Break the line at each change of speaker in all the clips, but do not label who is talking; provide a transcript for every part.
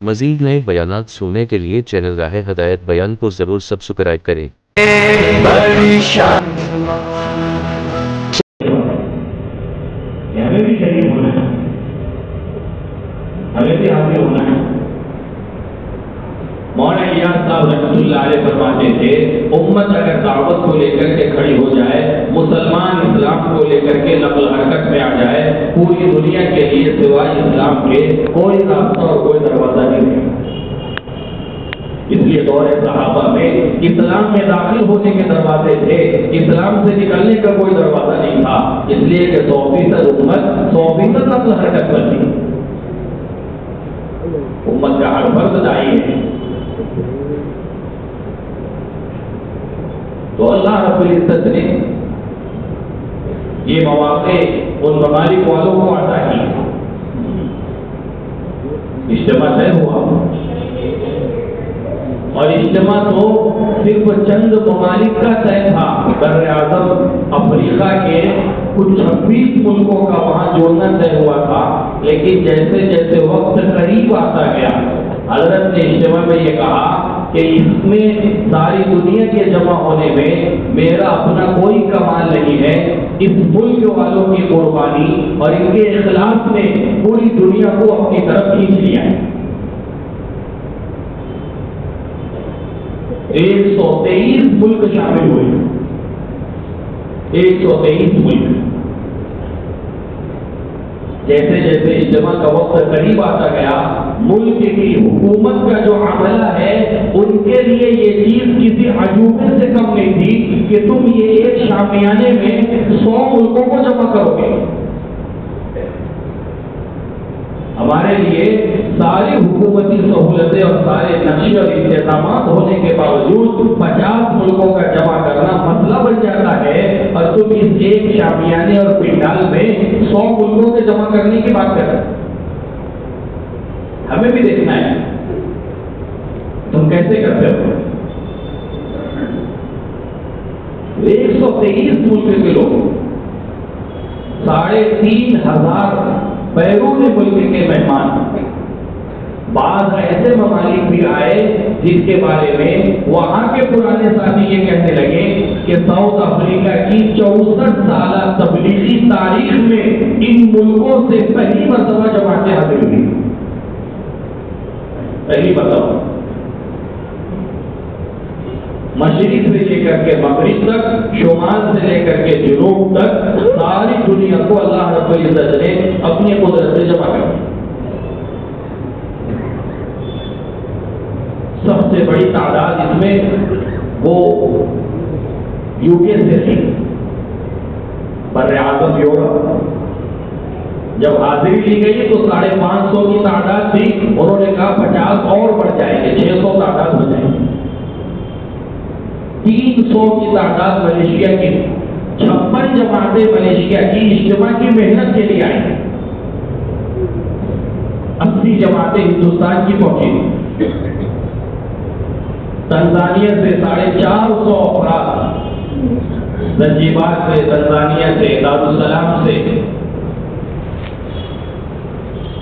مزید نئے بیانات سننے کے لیے چینل راہ ہدایت بیان کو ضرور سبسکرائب کریں۔
ہمیں بھی شریک ہونا ہے، ہمیں بھی حاضر ہونا ہے۔ مولانا الیاس صاحب رحمۃ اللہ علیہ فرماتے تھے، امت اگر دعوت کو لے کر کے کھڑی ہو جائے، مسلمان اسلام کو لے کر کے نقل حرکت میں آ جائے، پوری دنیا کے لیے سوائے اسلام کے کوئی راستہ اور کوئی دروازہ نہیں ہے۔ اس لیے دور صحابہ میں اسلام میں داخل ہونے کے دروازے تھے، اسلام سے نکلنے کا کوئی دروازہ نہیں تھا، اس لیے کہ 100% امت 100% نقل حرکت پر تھی۔ امت کا ہر فرد داعی ہے، تو اللہ رب العزت نے یہ مواقع ان ممالک والوں کو عطا کی۔ اجتماع طے ہوا، اور اجتماع تو صرف چند ممالک کا طے تھا۔ بر اعظم افریقہ کے کچھ 26 ملکوں کا وہاں جوڑنا طے ہوا تھا، لیکن جیسے جیسے وقت قریب آتا گیا، حضرت نے اجتماع میں یہ کہا کہ اس میں ساری دنیا کے جمع ہونے میں میرا اپنا کوئی کمال نہیں ہے، اس ملک والوں کی قربانی اور ان کے اخلاص نے پوری دنیا کو اپنی طرف کھینچ لیا ہے۔ 123 ملک شامل ہوئے، 123 ملک۔ جیسے جیسے اجتماع کا وقت قریب آتا گیا، ملک کی حکومت کا جو عملہ ہے ان کے لیے یہ چیز کسی عجوبے سے کم نہیں تھی کہ تم یہ ایک شامیانے میں 100 ملکوں کو جمع کرو گے۔ ہمارے لیے ساری حکومتی سہولتیں اور سارے نقشے اور انتظامات ہونے کے باوجود 50 ملکوں کا جمع کرنا مسئلہ بن جاتا ہے، اور تم اس ایک شامیانے اور پنڈال میں 100 ملکوں کے جمع کرنے کی بات کر رہے ہیں۔ ہمیں بھی دیکھنا ہے تم کیسے کرتے ہو۔ 123 ملک کے لوگ، 3500 بیرون ملک کے مہمان، بعض ایسے ممالک بھی آئے جس کے بارے میں وہاں کے پرانے ساتھی یہ کہنے لگے کہ ساؤتھ افریقہ کی 64 سالہ تبلیغی تاریخ میں ان ملکوں سے پہلی مرتبہ جماعتیں حاضر ہوئی، پہلی مرتبہ۔ مشرق سے لے کر کے مغرب تک، شمال سے لے کر کے جنوب تک، ساری دنیا کو اللہ رب العزت نے اپنی قدرت سے جمع کر دیا۔ سب سے بڑی تعداد اس میں وہ یو کے سے تھی، بر اعظم یورپ۔ جب حاضری لی گئی تو 550 کی تعداد تھی، انہوں نے کہا 50 اور بڑھ جائیں گے، 600 تعداد ہو جائے گی۔ 300 کی تعداد ملیشیا کی، 56 جماعتیں ملیشیا کی اجتماع کی محنت کے لیے آئی، 80 جماعتیں ہندوستان کی پہنچی۔ تنزانیہ سے 450 افراد، زنجیبار سے، تنزانیہ سے، دارالسلام سے،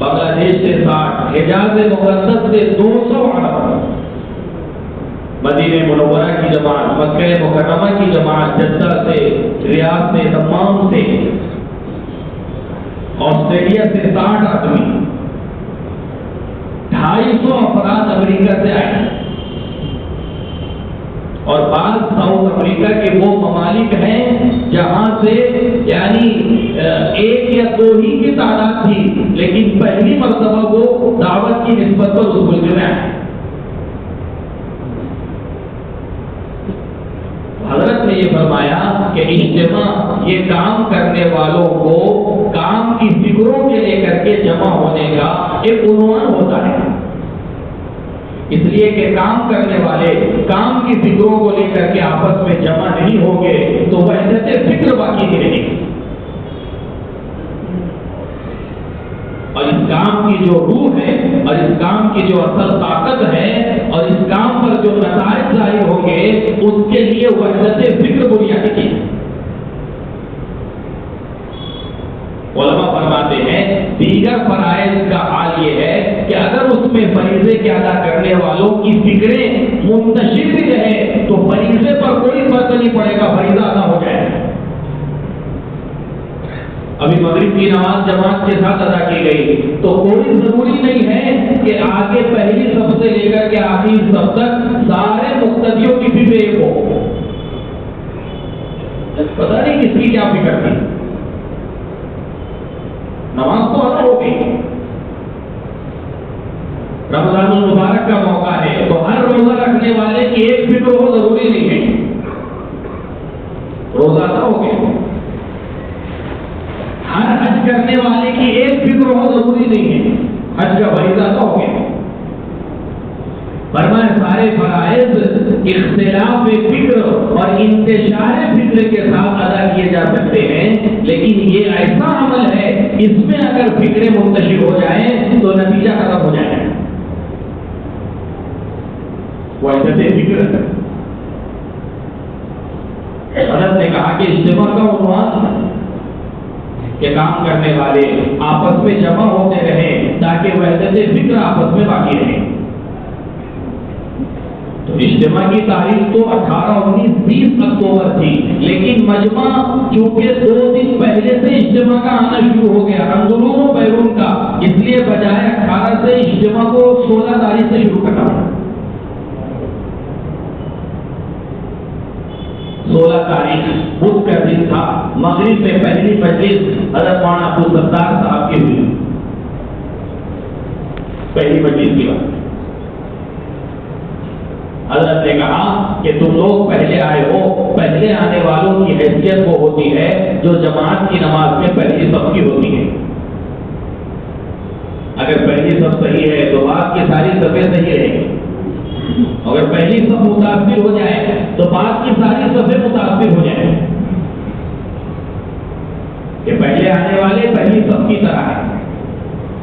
بنگلہ دیش سے 60، حجاز مقدس سے 200 عرب، مدینہ منورہ کی جماعت، مکہ مکرمہ کی جماعت، جدہ سے، ریاض سے، دمام سے، آسٹریلیا سے 60 آدمی، 250 افراد امریکہ سے آئے، اور بعض ساؤتھ افریقہ کے وہ ممالک ہیں جہاں سے یعنی 1 یا 2 ہی کی تعداد تھی، لیکن پہلی مرتبہ وہ دعوت کی نسبت پر اس ملک میں آئے۔ حضرت نے یہ فرمایا کہ اجتماع یہ کام کرنے والوں کو کام کی فکروں کے لے کر کے جمع ہونے کا ایک عنوان ہوتا ہے، اس لیے کہ کام کرنے والے کام کی فکروں کو لے کر کے آپس میں جمع نہیں ہوں گے تو وحدت فکر باقی نہیں رہے گی، اور اس کام کی جو روح ہے اور اس کام کی جو اصل طاقت ہے اور اس کام پر جو نتائج ظاہر ہوں گے اس کے لیے وحدت فکر بنیادی کی۔ علماء فرماتے ہیں دیگر فرائض کا حال یہ ہے کہ اگر اس میں فریضے کے ادا کرنے والوں کی فکریں منتشر بھی رہے تو فریضے پر کوئی فرق نہیں پڑے گا، فریضہ ادا ہو جائے گا۔ ابھی مغرب کی نماز جماعت کے ساتھ ادا کی گئی تو کوئی ضروری نہیں ہے کہ آگے پہلی صف سے لے کر کے آخری صف تک سارے مقتدیوں کی فکر ایک ہو۔ پتہ نہیں کس کی کیا فکر تھی، نماز تو ادا ہو گئی۔ رمضان المبارک کا موقع ہے تو ہر روزہ رکھنے والے کی ایک فکر ہو، ضروری نہیں ہے، روزہ ادا ہو گیا۔ ہر حج کرنے والے کی ایک فکر ہو، ضروری نہیں ہے، حج کا فریضہ ادا ہو گیا۔ فرمایا سارے فرائض اختلاف فکر اور انتشار فکر کے ساتھ ادا کیے جا سکتے ہیں، لیکن یہ ایسا عمل ہے اس میں اگر فکریں منتشر ہو جائیں تو نتیجہ ختم ہو جائے گا۔ وہ ایسے فکر حضرت نے کہا کہ اجتماع کا عنوان کہ کام کرنے والے آپس میں جمع ہوتے رہیں تاکہ وحدت فکر آپس میں باقی رہے۔ تو اجتماع کی تاریخ تو 18، 19، 20 اکتوبر تھی، لیکن مجمع چونکہ 2 دن پہلے سے اجتماع کا آنا شروع ہو گیا، اندرون و بیرون کا، اس لیے بجائے 18 سے اجتماع کو 16 تاریخ سے شروع کرنا پڑا۔ 16 تاریخ بدھ کا دن تھا، مغرب میں پہلی مجلس حضرت مولانا عبدالستار صاحب کی ہوئی، پہلی مجلس کی بات۔ حضرت نے کہا کہ تم لوگ پہلے آئے ہو، پہلے آنے والوں کی حیثیت وہ ہوتی ہے جو جماعت کی نماز میں پہلی صف کی ہوتی ہے۔ اگر پہلی صف صحیح ہے تو بعد کی ساری صفیں صحیح رہیں گی، اگر پہلی صف متاثر ہو جائے تو بعد کی ساری صفیں متاثر ہو جائیں۔ کہ پہلے آنے والے پہلی صف کی طرح ہیں،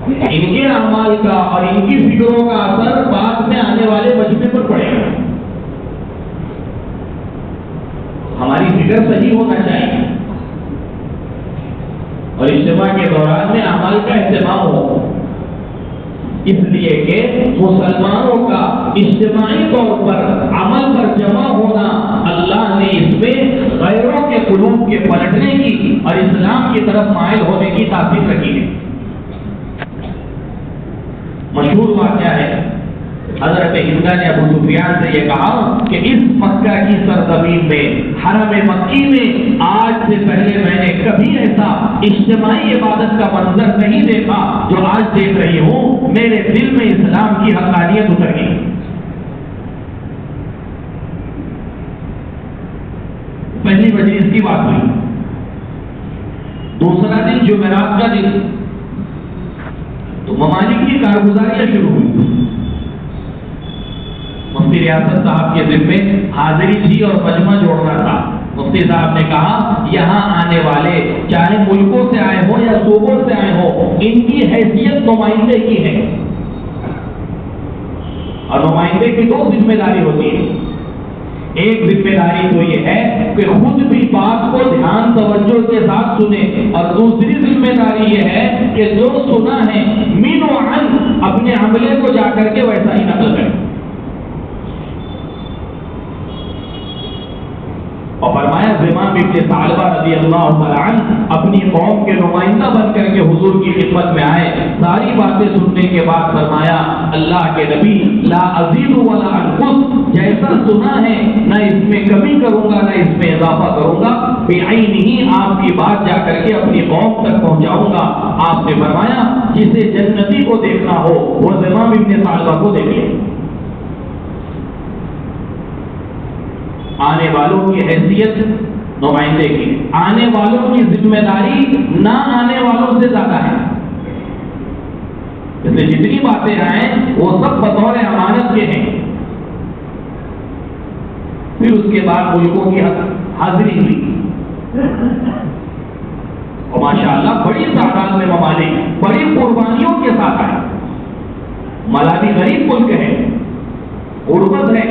ان کے اعمال کا اور ان کی فکروں کا اثر بعد میں آنے والے مجمع پر پڑے گا۔ ہماری فکر صحیح ہونا چاہیے اور اجتماع کے دوران میں اعمال کا اہتمام ہو، اس لیے کہ مسلمانوں کا اجتماعی طور پر عمل پر جمع ہونا اللہ نے اس میں غیروں کے قلوب کے پلٹنے کی اور اسلام کی طرف مائل ہونے کی تاثیر رکھی ہے۔ مشہور واقعہ ہے، حضرت ہندہ نے ابو سفیان سے یہ کہا کہ اس مکہ کی سرزمین میں، حرم مکی میں آج سے پہلے میں نے کبھی ایسا اجتماعی عبادت کا منظر نہیں دیکھا جو آج دیکھ رہی ہوں، میرے دل میں اسلام کی حقانیت اتر گئی۔ پہلی مجلس کی بات ہوئی، دوسرا دن جمعرات کا دن، تو ممالک کی کارگزاریاں شروع ہوئی۔ مفتی ریاست صاحب کے ذمے حاضری تھی اور مجمع جوڑنا تھا۔ مفتی صاحب نے کہا یہاں آنے والے چاہے ملکوں سے آئے ہوں یا صوبوں سے آئے ہوں، ان کی حیثیت نمائندے کی ہے، اور نمائندے کی 2 ذمہ داری ہوتی ہے۔ ایک ذمہ داری تو یہ ہے کہ خود بھی بات کو دھیان توجہ کے ساتھ سنے، اور دوسری ذمہ داری یہ ہے کہ جو سنا ہے من و عن اپنے عملے کو جا کر کے ویسا ہی نقل کرے۔ اور فرمایا زمام ابن ثعلبہ رضی اللہ تعالی عنہ اپنی قوم کے نمائندہ بن کر کے حضور کی خدمت میں آئے، ساری باتیں سننے کے بعد فرمایا اللہ کے نبی لا ازید ولا انقص، جیسا سنا ہے نہ اس میں کمی کروں گا نہ اس میں اضافہ کروں گا، بعینہ آپ کی بات جا کر کے اپنی قوم تک پہنچاؤں گا۔ آپ نے فرمایا جسے جنتی کو دیکھنا ہو وہ زمام ابن ثعلبہ کو دیکھیے۔ آنے والوں کی حیثیت نمائندے کی، آنے والوں کی ذمہ داری نہ آنے والوں سے زیادہ ہے، اس لیے جتنی باتیں آئیں وہ سب بطور امانت کے ہیں۔ پھر اس کے بعد ملکوں کی حاضری ہوئی، اور ماشاءاللہ بڑی تعداد میں ممالک بڑی قربانیوں کے ساتھ آئے۔ ملاوی غریب ملک ہے، غربت ہے،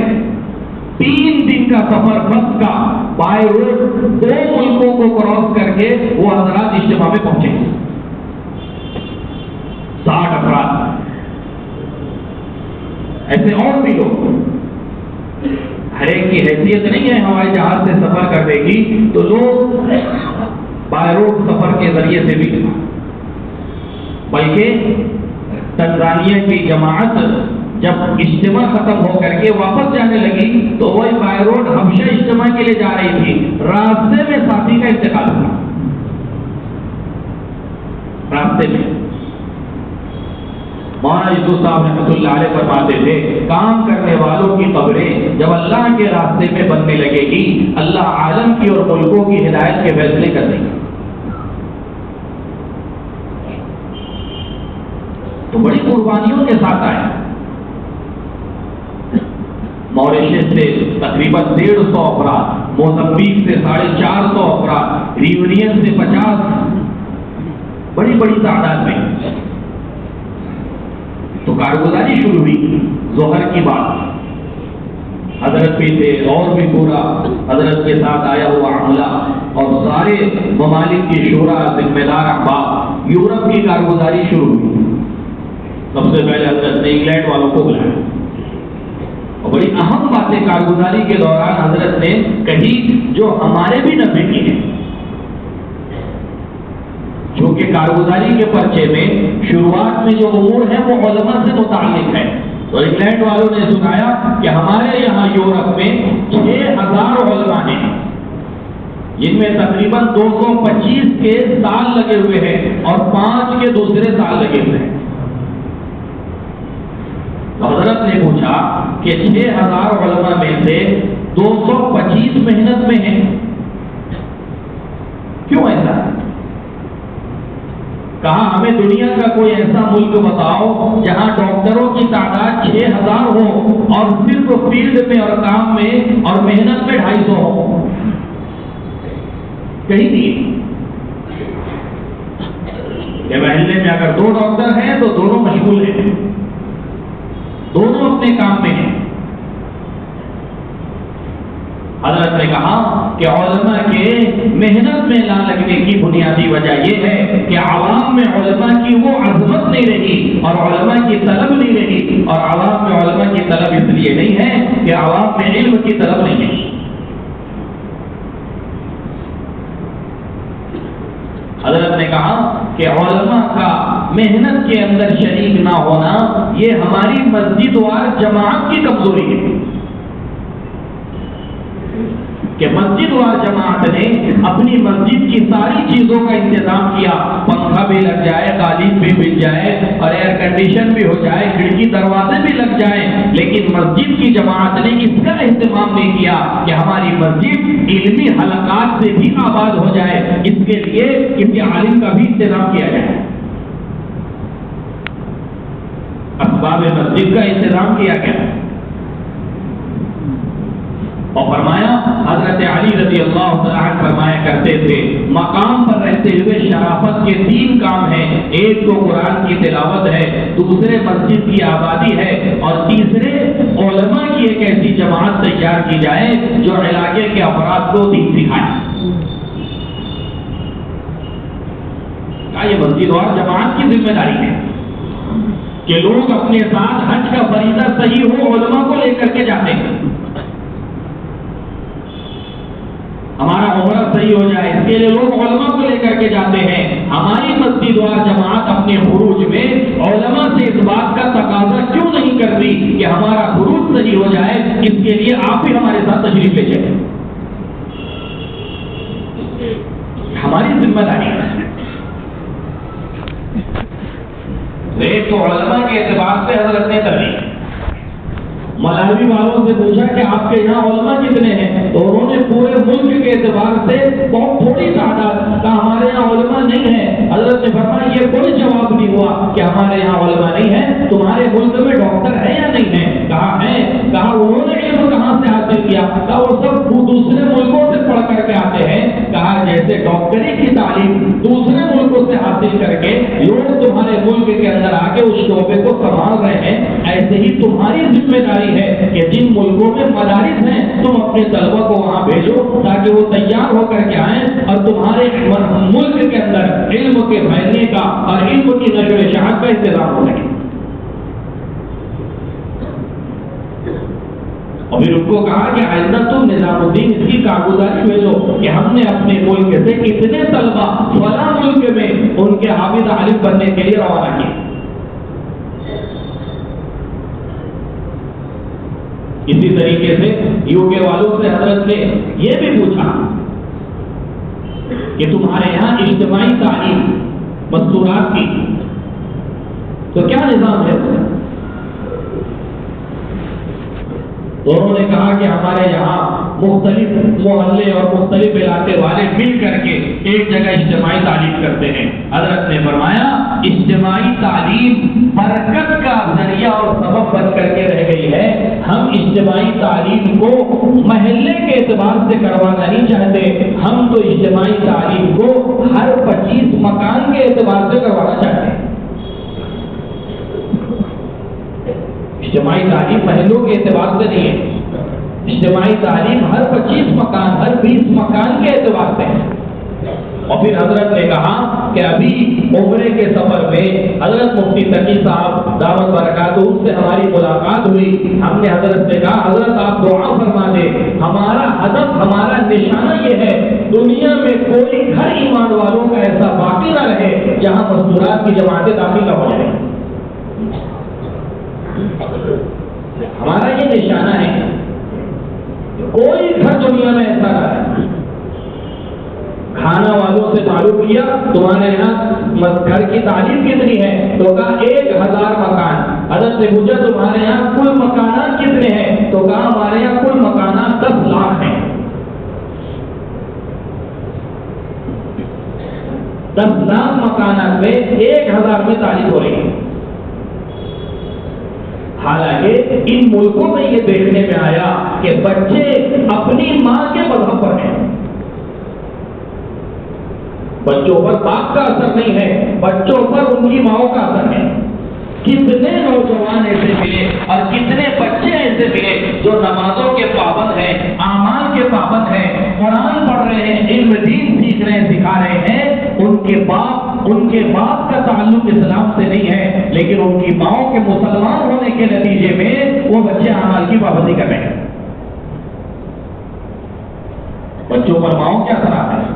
3 دن کا سفر بس کا بائی روڈ 2 ملکوں کو کراس کر کے وہ حضرات اجتماع میں پہنچے۔ ایسے اور بھی لوگ، ہر ایک کی حیثیت نہیں ہے ہوائی جہاز سے سفر کرنے کی، تو لوگ بائی روڈ سفر کے ذریعے سے بھی، بلکہ تنزانیہ کی جماعت جب اجتماع ختم ہو کر کے واپس جانے لگی تو وہی بائی روڈ حبشہ اجتماع کے لیے جا رہی تھی، راستے میں ساتھی کا انتقال ہوا، راستے میں۔ مولانا یوسف صاحب رحمۃ اللہ علیہ فرماتے تھے کام کرنے والوں کی قبریں جب اللہ کے راستے میں بننے لگے گی، اللہ عالم کی اور ملکوں کی ہدایت کے فیصلے کر دے گا۔ تو بڑی قربانیوں کے ساتھ آئے، موریشس سے تقریباً 150 افراد، موزمبیق سے 450 افراد، ریونین سے 50، بڑی بڑی تعداد میں۔ تو کارگزاری شروع ہوئی، ظہر کی بات، حضرت بھی تھے اور بھی پورا حضرت کے ساتھ آیا ہوا عملہ اور سارے ممالک کی شورا، ذمہ دار احباب، یورپ کی کارگزاری شروع ہوئی۔ سب سے پہلے حضرت نے انگلینڈ والوں کو بلایا اور بڑی اہم باتیں کارگزاری کے دوران حضرت نے کہی جو ہمارے بھی نفع کی ہیں، چونکہ کارگزاری کے پرچے میں شروعات میں جو امور ہیں وہ علماء سے متعلق ہے، تو انگلینڈ والوں نے سنایا کہ ہمارے یہاں یورپ میں 6000 علماء ہیں، جن میں تقریباً 225 کے سال لگے ہوئے ہیں اور 5 کے دوسرے سال لگے ہوئے ہیں۔ تو حضرت نے پوچھا کہ 6000 علماء میں سے 225 محنت میں ہیں، کیوں ایسا؟ کہا ہمیں دنیا کا کوئی ایسا ملک بتاؤ جہاں ڈاکٹروں کی تعداد 6000 ہو اور صرف فیلڈ میں اور کام میں اور محنت میں 250 ہو، کہیں نہیں۔ کہ محلے میں اگر 2 ڈاکٹر ہیں تو دونوں مشغول ہیں، دونوں اپنے کام میں ہیں۔ حضرت نے کہا کہ علماء کے محنت میں نہ لگنے کی بنیادی وجہ یہ ہے کہ عوام میں علماء کی وہ عظمت نہیں رہی اور علماء کی طلب نہیں رہی، اور عوام میں علماء کی طلب اس لیے نہیں ہے کہ عوام میں علم کی طلب نہیں ہے۔ حضرت نے کہا کہ علماء کا محنت کے اندر شریک نہ ہونا یہ ہماری مسجد وار جماعت کی کمزوری ہے، کہ مسجد وار جماعت نے اپنی مسجد کی ساری چیزوں کا انتظام کیا، پنکھا بھی لگ جائے، قالین بھی مل جائے اور ایئر کنڈیشن بھی ہو جائے، کھڑکی دروازے بھی لگ جائیں، لیکن مسجد کی جماعت نے اس کا اہتمام نہیں کیا کہ ہماری مسجد علمی حلقات سے بھی آباد ہو جائے، اس کے لیے کسی عالم کا بھی انتظام کیا جائے، اسباب مسجد کا انتظام کیا گیا۔ اور فرمایا حضرت علی رضی اللہ عنہ فرمایا کرتے تھے مقام پر رہتے ہوئے شرافت کے 3 کام ہیں، ایک تو قرآن کی تلاوت ہے، دوسرے مسجد کی آبادی ہے، اور تیسرے علماء کی ایک ایسی جماعت تیار کی جائے جو علاقے کے افراد کو دین سکھائے۔ یہ مسجد اور جماعت کی ذمہ داری ہے کہ لوگ اپنے ساتھ حج کا فریضہ صحیح ہو علماء کو لے کر کے جاتے ہیں، ہمارا عمرہ صحیح ہو جائے، اس کے لیے لوگ علماء کو لے کر کے جاتے ہیں۔ ہماری مسجد وار جماعت اپنے خروج میں علماء سے اس بات کا تقاضا کیوں نہیں کرتی کہ ہمارا خروج صحیح ہو جائے، اس کے لیے آپ بھی ہمارے ساتھ تشریف لے جائیں، ہماری ذمہ داری ہے۔ ایک تو علماء کے اعتبار سے حضرت نے کر لی، مولوی والوں سے پوچھا کہ آپ کے یہاں علماء کتنے ہیں، تو انہوں نے پورے ملک کے اعتبار سے بہت تھوڑی تعداد کہا ہمارے یہاں علماء نہیں ہے۔ حضرت نے فرمایا یہ کوئی جواب نہیں ہوا کہ ہمارے یہاں علماء نہیں ہے، تمہارے ملک میں ڈاکٹر ہے یا نہیں ہے؟ کہا ہے۔ کہا انہوں نے علم کہاں سے حاصل کیا؟ کہا وہ سب دوسرے ملکوں سے پڑھ کر کے آتے ہیں۔ کہا جیسے ڈاکٹری کی تعلیم دوسرے ملکوں سے حاصل کر کے لوگ تمہارے ملک کے اندر آ کے اس شعبے کو سنبھال رہے ہیں، ایسے ہی تمہاری ذمہ داری ہے کہ جن ملکوں میں مدارس ہیں تم اپنے طلبہ کو وہاں بھیجو تاکہ وہ تیار ہو کر کے آئیں اور تمہارے ملک کے اندر علم کے پھیلنے کا اور علم کی نشر و اشاعت کا انتظام ہو سکے۔ اور پھر ان کو کہا کہ آئندہ تم نظام الدین اس کی کارگزاری بھیجو کہ ہم نے اپنے ملک سے اتنے طلبا فلاں ملک میں ان کے حافظ عالم بننے کے لیے روانہ کیے. اسی طریقے سے یو کے والوں سے حضرت نے یہ بھی پوچھا کہ تمہارے یہاں اجتماعی تعلیم مستورات کی تو کیا نظام ہے؟ دونوں نے کہا کہ ہمارے یہاں مختلف محلے اور مختلف علاقے والے مل کر کے ایک جگہ اجتماعی تعلیم کرتے ہیں. حضرت نے فرمایا اجتماعی تعلیم برکت کا ذریعہ اور سبب بن کر کے رہ گئی ہے. ہم اجتماعی تعلیم کو محلے کے اعتبار سے کروانا نہیں چاہتے, ہم تو اجتماعی تعلیم کو ہر 25 مکان کے اعتبار سے کروانا چاہتے ہیں. اجتماعی تعلیم محلوں کے اعتبار سے نہیں ہے, اجتماعی تعلیم ہر 25 مکان ہر 20 مکان کے اعتبار سے ہے. اور پھر حضرت نے کہا کہ ابھی عمرے کے سفر میں حضرت مفتی تقی صاحب دعوت برکاتہ سے ہماری ملاقات ہوئی. ہم نے حضرت سے کہا حضرت آپ دعا فرما دیں, ہمارا ہدف ہمارا نشانہ یہ ہے دنیا میں کوئی گھر ایمان والوں کا ایسا باقی نہ رہے جہاں مستورات کی جماعتیں داخل نہ ہو جائیں. ہمارا یہ نشانہ ہے کوئی گھر دنیا میں ایسا نہ رہے. کھانا والوں سے معلوم کیا تمہارے یہاں گھر کی تعلیم کتنی ہے, تو کہا 1000 مکان. حضرت سے پوچھا تمہارے یہاں کل مکانات کتنے ہیں, تو کہا ہمارے یہاں کل مکانات 10 لاکھ ہیں. 10 لاکھ مکانات میں 1000 میں تعلیم ہو رہی ہے. حالانکہ ان ملکوں میں یہ دیکھنے میں آیا کہ بچے اپنی ماں کے مذہب پر ہیں, بچوں پر باپ کا اثر نہیں ہے, بچوں پر ان کی ماؤں کا اثر ہے. کتنے نوجوان ایسے ملے اور کتنے بچے ایسے ملے جو نمازوں کے پابند ہیں, اعمال کے پابند ہیں, قرآن پڑھ رہے ہیں, علم دین سیکھ رہے ہیں, سکھا رہے ہیں. ان کے باپ کا تعلق اسلام سے نہیں ہے, لیکن ان کی ماؤں کے مسلمان ہونے کے نتیجے میں وہ بچے اعمال کی پابندی کر رہے ہیں. بچوں پر ماؤں کیا اثر آتا ہے.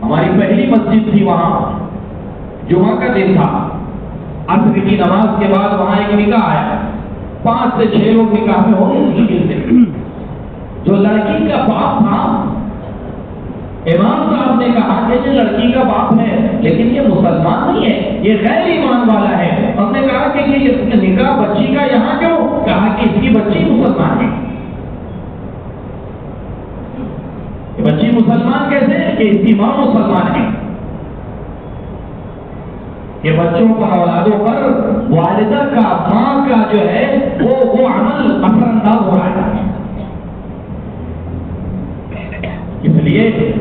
ہماری پہلی مسجد تھی, وہاں جمعہ کا دن تھا, عصر کی نماز کے بعد وہاں ایک نکاح آیا. 5 سے 6 لوگ نکاح میں ہو گئے مشکل سے. جو لڑکی کا باپ تھا, امام صاحب نے کہا کہ یہ لڑکی کا باپ ہے لیکن یہ مسلمان نہیں ہے, یہ غیر ایمان والا ہے. ہم نے کہا کہ یہ نکاح بچی کا یہاں کیوں؟ کہا کہ اس کی بچی مسلمان ہے. بچی مسلمان کیسے کہ اس کی ماں مسلمان ہے. کہ بچوں پر اولادوں پر والدہ کا ماں کا جو ہے وہ عمل اثر انداز ہو رہا ہے. اس لیے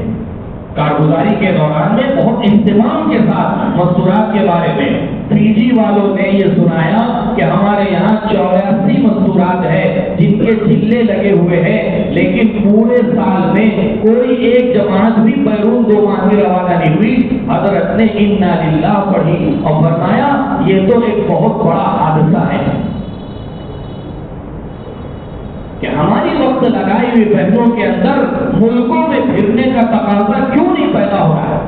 کارگزاری کے دوران میں بہت اہتمام کے ساتھ مستورات کے بارے میں 3G والوں نے یہ سنایا کہ ہمارے یہاں 84 مستورات ہے جن کے چلے لگے ہوئے ہیں, لیکن پورے سال میں کوئی ایک جماعت بھی بیرون 2 ماہ کی روانہ نہیں ہوئی. حضرت نے انا للہ پڑھی اور فرمایا یہ تو ایک بہت بڑا حادثہ ہے کہ ہماری وقت لگائی ہوئی بہنوں کے اندر ملکوں میں پھرنے کا تقاضا کیوں نہیں پیدا ہو رہا ہے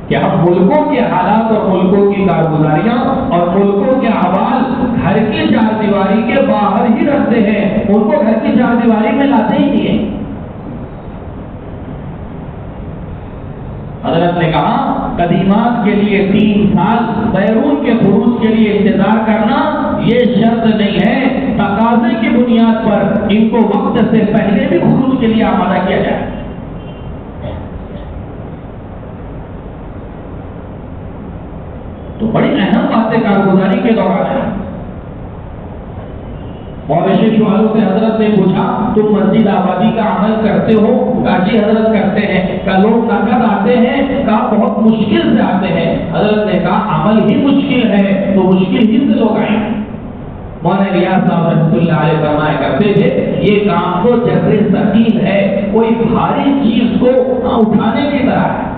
کہ ہم ملکوں کے حالات اور ملکوں کی کارگزاریاں اور ملکوں کے احوال گھر کی 4 دیواری کے باہر ہی رکھتے ہیں, ان کو گھر کی 4 دیواری میں لاتے ہی نہیں ہیں. حضرت نے کہا قدیمات کے لیے 3 سال بیرون کے خروج کے لیے انتظار کرنا یہ شرط نہیں ہے, تقاضے کی بنیاد پر ان کو وقت سے پہلے بھی خروج کے لیے آمادہ کیا جائے. تو بڑی اہم باتیں کارگزاری کے دوران ہے. مویشی والوں سے حضرت نے پوچھا تم مسجد آبادی کا عمل کرتے ہو؟ کہا جی حضرت کرتے ہیں. کہا لوگ نقد آتے ہیں؟ کہا بہت مشکل سے آتے ہیں. حضرت نے کہا عمل ہی مشکل ہے تو مشکل ہی سے لوگ آئیں. مولانا ریاض صاحب رحمۃ اللہ علیہ فرمایا کرتے تھے یہ کام تو جبر ثقیل ہے, کوئی بھاری چیز کو اٹھانے کی طرح ہے.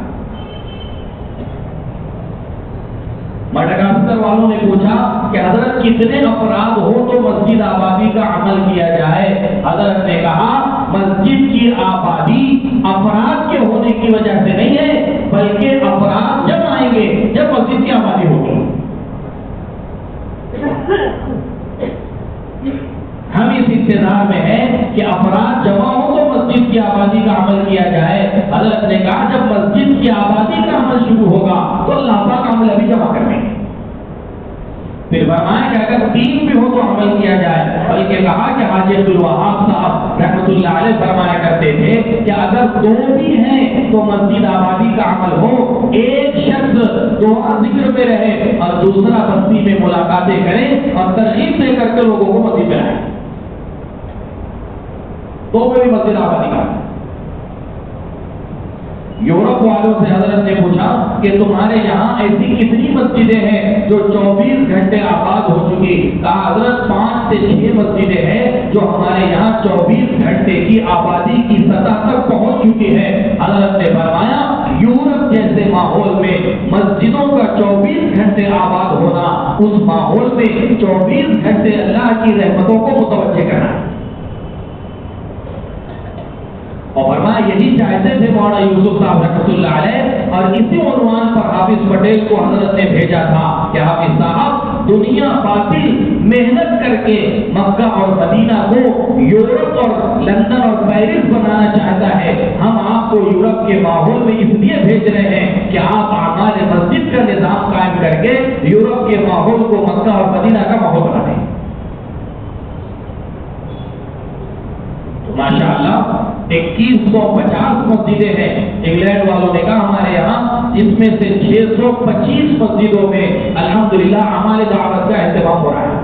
مڈغاسکر اکثر والوں نے پوچھا کہ حضرت کتنے افراد ہو تو مسجد آبادی کا عمل کیا جائے؟ حضرت نے کہا مسجد کی آبادی افراد کے ہونے کی وجہ سے نہیں ہے، بلکہ افراد جب آئیں گے جب مسجد کی آبادی ہوگی۔ ہم اس انتظار میں ہیں کہ افراد جمع ہو تو مسجد کی آبادی کا عمل کیا جائے۔ حضرت نے کہا جب مسجد کی آبادی کا عمل شروع ہوگا تو اللہ پاک عمل ابھی جمع کر دیں گے۔ پھر فرمایا کہ اگر 3 بھی ہو تو عمل کیا جائے، بلکہ کہا کہ حاجی عبدالوہاب صاحب رحمۃ اللہ علیہ فرمایا کرتے تھے کہ اگر 2 بھی ہیں تو مسجد آبادی کا عمل ہو، ایک شخص دعا ذکر میں رہے اور دوسرا بستی میں ملاقاتیں کرے اور ترغیب دے کر کے لوگوں کو مسجد میں آئے، تو بھی مسجد آبادی کا۔ یورپ والوں سے حضرت نے پوچھا کہ تمہارے یہاں ایسی کتنی مسجدیں ہیں جو 24 گھنٹے آباد ہو چکی؟ کہا حضرت 5 سے 6 مسجدیں ہیں جو ہمارے یہاں 24 گھنٹے کی آبادی کی سطح تک پہنچ چکی ہے۔ حضرت نے فرمایا یورپ جیسے ماحول میں مسجدوں کا 24 گھنٹے آباد ہونا، اس ماحول میں 24 گھنٹے اللہ کی رحمتوں کو متوجہ کرنا، اور فرمایا یہی چاہتے تھے مولانا یوسف صاحب رحمۃ اللہ علیہ، اور اسی عنوان پر حافظ پٹیل کو حضرت نے بھیجا تھا کہ حافظ صاحب دنیا باطل محنت کر کے مکہ اور مدینہ کو یورپ اور لندن اور پیرس بنانا چاہتا ہے، ہم آپ کو یورپ کے ماحول میں اس لیے بھیج رہے ہیں کہ آپ اعمال مسجد کا نظام قائم کر کے یورپ کے ماحول کو مکہ اور مدینہ کا ماحول بنا دیں۔ ماشاءاللہ 2150 مسجدیں ہیں۔ انگلینڈ والوں نے کہا ہمارے یہاں اس میں سے 625 مسجدوں میں الحمدللہ اعمال دعوت کا اہتمام ہو رہا ہے۔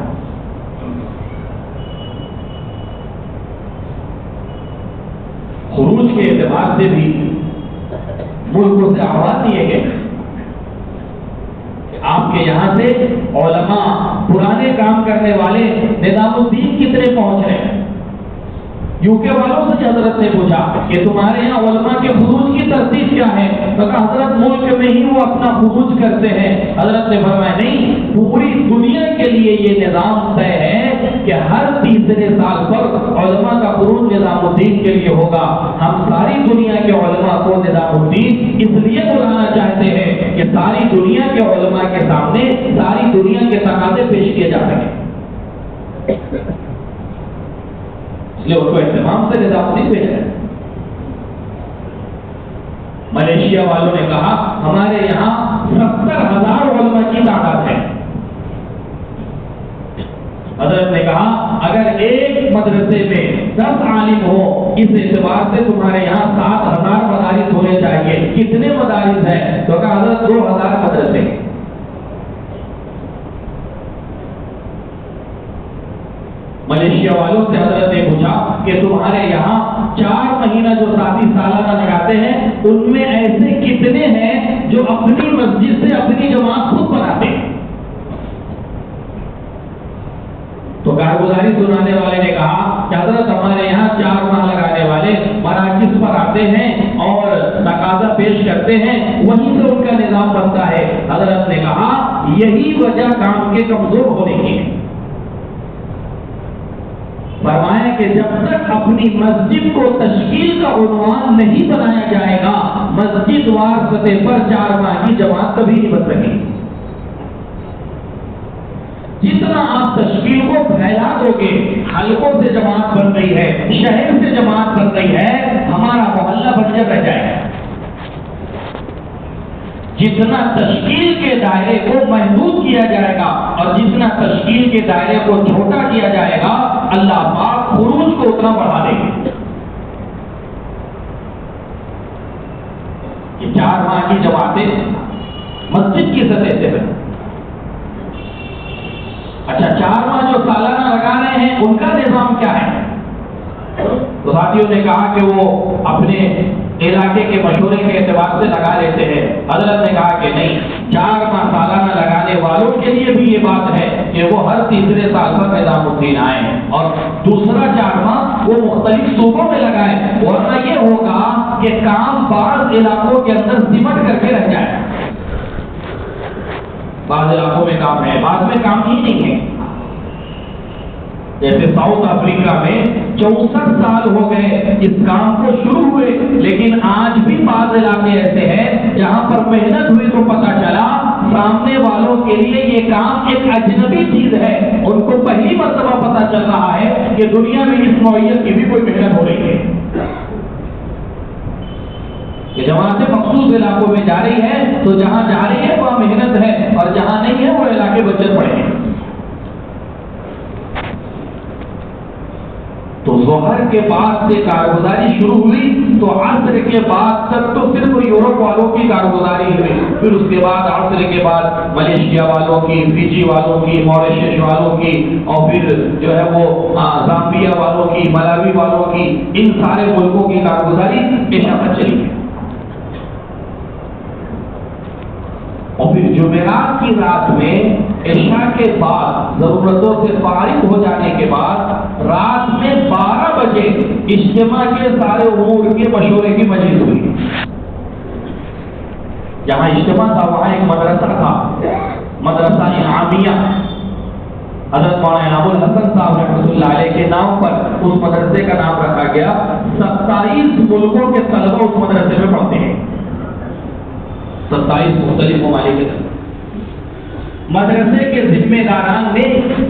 خروج کے اعتبار سے بھی ملکوں سے آواز دیے گئے، آپ کے یہاں سے علماء پرانے کام کرنے والے نظام الدین کتنے پہنچ رہے ہیں؟ یوکے والوں سے حضرت نے پوچھا کہ تمہارے یہاں علماء کے خروج کی ترتیب کیا ہے؟ تو کہا حضرت ملک میں ہی وہ اپنا خروج کرتے ہیں۔ حضرت نے فرمایا نہیں، پوری دنیا کے لیے یہ نظام طے ہے کہ ہر تیسرے سال پر علماء کا خروج نظام الدین کے لیے ہوگا۔ ہم ساری دنیا کے علماء کو نظام الدین اس لیے بلانا چاہتے ہیں کہ ساری دنیا کے علماء کے سامنے ساری دنیا کے تقاضے پیش کیے جا سکیں، اس لیے ان کو اہتمام سے نظام الدین بھیجا ہے۔ ملیشیا والوں نے کہا ہمارے یہاں 70,000 علماء کی تعداد ہے۔ حضرت نے کہا اگر ایک مدرسے میں 10 عالم ہو، اس اعتبار سے تمہارے یہاں 7,000 مدارس ہونے چاہیے۔ کتنے مدارس ہیں؟ تو کہا حضرت 2,000 مدرسے۔ ملیشیا والوں سے حضرت نے پوچھا کہ تمہارے یہاں 4 مہینہ جو ساتھی سالانہ لگاتے ہیں ان میں ایسے کتنے ہیں جو اپنی مسجد سے اپنی جماعت خود بناتے ہیں؟ تو کارگزاری سنانے والے نے کہا کہ حضرت ہمارے یہاں 4 ماہ لگانے والے مراکز پر آتے ہیں اور تقاضا پیش کرتے ہیں، وہیں سے ان کا نظام بنتا ہے۔ حضرت نے کہا یہی وجہ کام کے کمزور ہونے کی ہے۔ فرمایا کہ جب تک اپنی مسجد کو تشکیل کا عنوان نہیں بنایا جائے گا، مسجد وار سطح پر 4 ماہ کی جماعت کبھی نہیں بن سکے۔ جتنا آپ تشکیل کو پھیلا دو گے، حلقوں سے جماعت بن رہی ہے، شہر سے جماعت بن رہی ہے، ہمارا محلہ بنجر رہ جائے گا۔ جتنا تشکیل کے دائرے کو محدود کیا جائے گا اور جتنا تشکیل کے دائرے کو چھوٹا کیا جائے گا، اللہ پاک خروج کو اتنا بڑھا دے گا۔ یہ 4 ماہ کی جماعتیں مسجد کی سطح سے بنی۔ اچھا 4 ماہ جو سالانہ لگا رہے ہیں ان کا نظام کیا ہے؟ تو ساتھیوں نے کہا کہ وہ اپنے علاقے کے مشورے کے اعتبار سے لگا لیتے ہیں۔ حضرت نے کہا کہ نہیں، 4 ماہ سالانہ لگانے والوں کے لیے بھی یہ بات ہے کہ وہ ہر تیسرے سال پر نظام الدین آئے اور دوسرا 4 ماہ وہ مختلف صوبوں میں لگائے، ورنہ یہ ہوگا کہ کام بعض علاقوں کے اندر سمٹ کر کے رہ جائے۔ بعض علاقوں میں کام ہے، بعض میں کام ہی نہیں ہے. جیسے ساؤتھ افریقہ میں 64 سال ہو گئے اس کام کو شروع ہوئے، لیکن آج بھی بعض علاقے ایسے ہیں جہاں پر محنت ہوئی تو پتہ چلا سامنے والوں کے لیے یہ کام ایک اجنبی چیز ہے. ان کو پہلی مرتبہ پتہ چل رہا ہے کہ دنیا میں اس نوعیت کی بھی کوئی محنت ہو رہی ہے. یہ جماعتیں مخصوص علاقوں میں جا رہی ہے تو جہاں جا رہی ہے وہاں محنت ہے، اور جہاں نہیں ہے وہ علاقے بچت پڑے ہیں. تو ظہر کے بعد سے کارگزاری شروع ہوئی تو عصر کے بعد تک تو صرف یورپ والوں کی کارگزاری ہوئی، پھر اس کے بعد عصر کے بعد ملیشیا والوں کی، فجی والوں کی، موریشیس والوں کی، اور پھر جو ہے وہ زامبیا والوں کی، ملاوی والوں کی، ان سارے ملکوں کی کارگزاری عشاء تک چلی ہے. اور پھر جمعرات کی رات میں عشاء کے بعد ضرورتوں سے فارغ ہو جانے کے بعد رات میں 12 بجے اجتماع کے سارے امور کے مشورے کی مجلس ہوئی. جہاں اجتماع تھا وہاں ایک مدرسہ تھا، مدرسہ انعامیہ. حضرت مولانا ابو الحسن صاحب رحمۃ اللہ علیہ کے نام پر اس مدرسے کا نام رکھا گیا. 27 ملکوں کے طلبہ اس مدرسے میں پڑھتے ہیں، 27 مختلف ممالک کے. مدرسے کے ذمہ داران نے